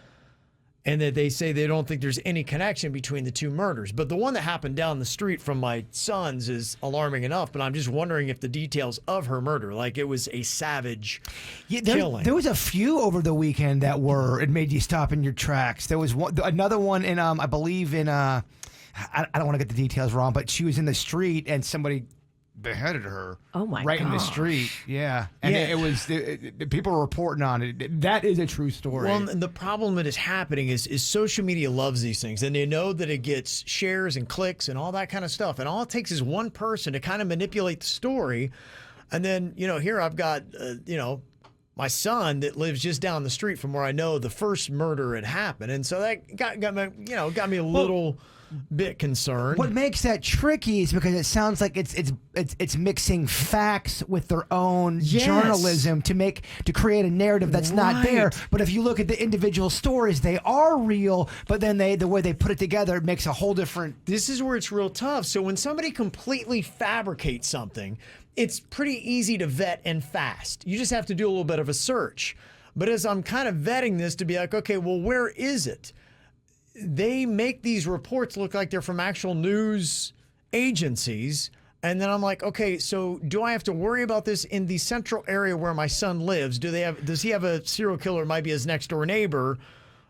And that they say they don't think there's any connection between the two murders. But the one that happened down the street from my son's is alarming enough. But I'm just wondering if the details of her murder, like it was a savage killing. There was a few over the weekend that it made you stop in your tracks. There was another one in, I believe in, I don't want to get the details wrong, but she was in the street and somebody beheaded her. Oh my! Right in the street, yeah. And it was people were reporting on it. That is a true story. Well, and the problem that is happening is social media loves these things, and they know that it gets shares and clicks and all that kind of stuff. And all it takes is one person to kind of manipulate the story, and then here I've got my son that lives just down the street from where I know the first murder had happened, and so that got me a little bit concerned. What makes that tricky is because it sounds like it's mixing facts with their own journalism to create a narrative that's not there. But if you look at the individual stories, they are real, but then the way they put it together, it makes a whole different. This is where it's real tough. So when somebody completely fabricates something, it's pretty easy to vet and fast. You just have to do a little bit of a search. But as I'm kind of vetting this to be like, okay, well, where is it? They make these reports look like they're from actual news agencies. And then I'm like, okay, so do I have to worry about this in the central area where my son lives? Does he have a serial killer, might be his next door neighbor,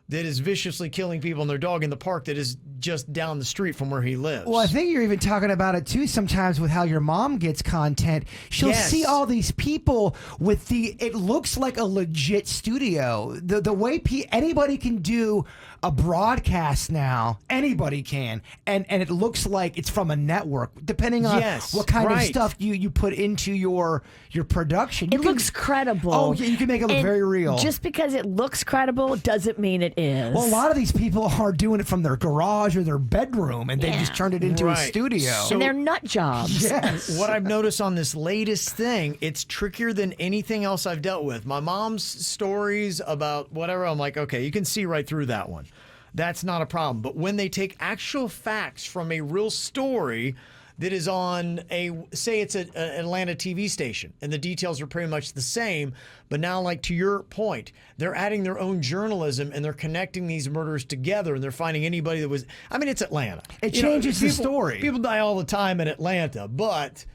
that is viciously killing people and their dog in the park that is just down the street from where he lives? Well, I think you're even talking about it too sometimes with how your mom gets content. She'll see all these people with it looks like a legit studio. The way anybody can do a broadcast now, anybody can, and it looks like it's from a network, depending on what kind of stuff you put into your production. It looks credible. Oh, yeah, you can make it look very real. Just because it looks credible doesn't mean it is. Well, a lot of these people are doing it from their garage or their bedroom, and they just turned it into a studio. And they're nut jobs. Yes. What I've noticed on this latest thing, it's trickier than anything else I've dealt with. My mom's stories about whatever, I'm like, okay, you can see right through that one. That's not a problem. But when they take actual facts from a real story that is on say it's an Atlanta TV station, and the details are pretty much the same, but now, like to your point, they're adding their own journalism and they're connecting these murders together, and they're finding anybody that was, it's Atlanta. It changes the story. People die all the time in Atlanta, but,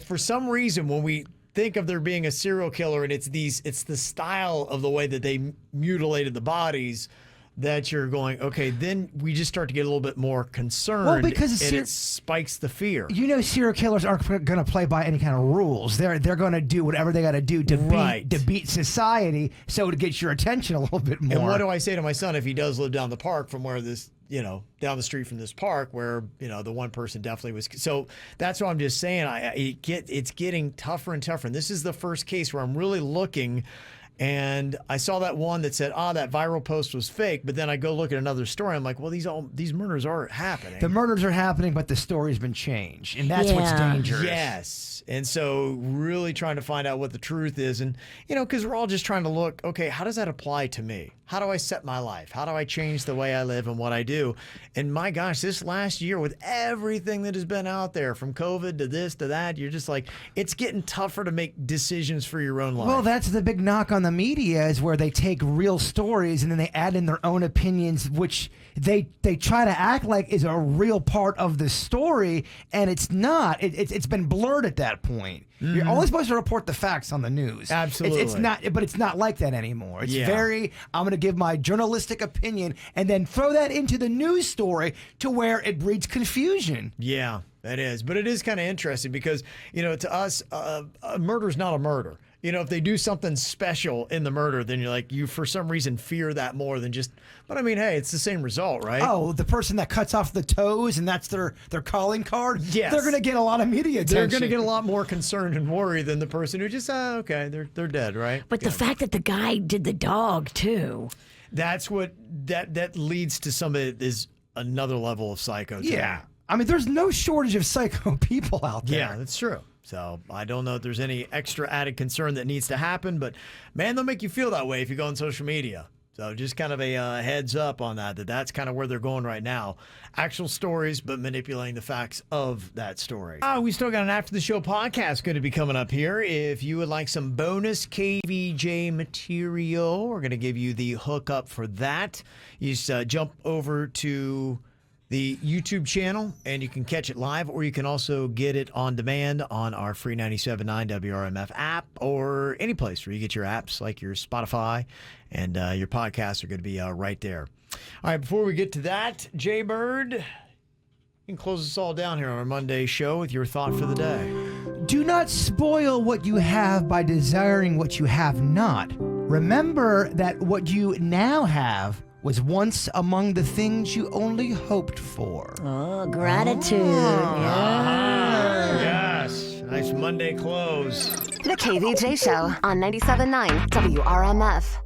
for some reason, when we think of there being a serial killer and it's the style of the way that they mutilated the bodies, that you're going, okay, then we just start to get a little bit more concerned. Well, because it spikes the fear. Serial killers aren't going to play by any kind of rules. They're going to do whatever they got to do to beat society, so to get your attention a little bit more. And what do I say to my son if he does live down the park from where this down the street from this park where, the one person definitely was. So that's what I'm just saying. It's getting tougher and tougher. And this is the first case where I'm really looking. And I saw that one that said, that viral post was fake. But then I go look at another story. I'm like, well, these murders are happening. The murders are happening, but the story's been changed. And that's what's dangerous. Yes. And so really trying to find out what the truth is. And, because we're all just trying to look, okay, how does that apply to me? How do I set my life? How do I change the way I live and what I do? And my gosh, this last year with everything that has been out there, from COVID to this to that, you're just like, it's getting tougher to make decisions for your own life. Well, that's the big knock on the media, is where they take real stories and then they add in their own opinions, which they try to act like is a real part of the story, and it's not. It's been blurred at that point. Mm-hmm. You're only supposed to report the facts on the news. Absolutely. It's not, but it's not like that anymore. It's I'm going to give my journalistic opinion and then throw that into the news story to where it breeds confusion. Yeah, that is. But it is kind of interesting because, to us, a murder's not a murder. If they do something special in the murder, then you're like, you for some reason fear that more than just, but I mean, hey, it's the same result, right? Oh, the person that cuts off the toes and that's their calling card? Yes. They're going to get a lot of media attention. They're going to get a lot more concerned and worried than the person who just, okay, they're dead, right? But the fact that the guy did the dog too. That's what, that leads to some of it is another level of psycho. Yeah. I mean, there's no shortage of psycho people out there. Yeah, that's true. So I don't know if there's any extra added concern that needs to happen, but man, they'll make you feel that way if you go on social media. So just kind of a heads up on that's kind of where they're going right now. Actual stories, but manipulating the facts of that story. We still got an After the Show podcast going to be coming up here. If you would like some bonus KVJ material, we're going to give you the hookup for that. You just jump over to the YouTube channel, and you can catch it live, or you can also get it on demand on our free 97.9 WRMF app, or any place where you get your apps, like your Spotify, and your podcasts are going to be right there. All right, before we get to that, Jbird, you can close us all down here on our Monday show with your thought for the day. Do not spoil what you have by desiring what you have not. Remember that what you now have was once among the things you only hoped for. Oh, gratitude. Yes. Nice Monday close. The KVJ Show on 97.9 WRMF.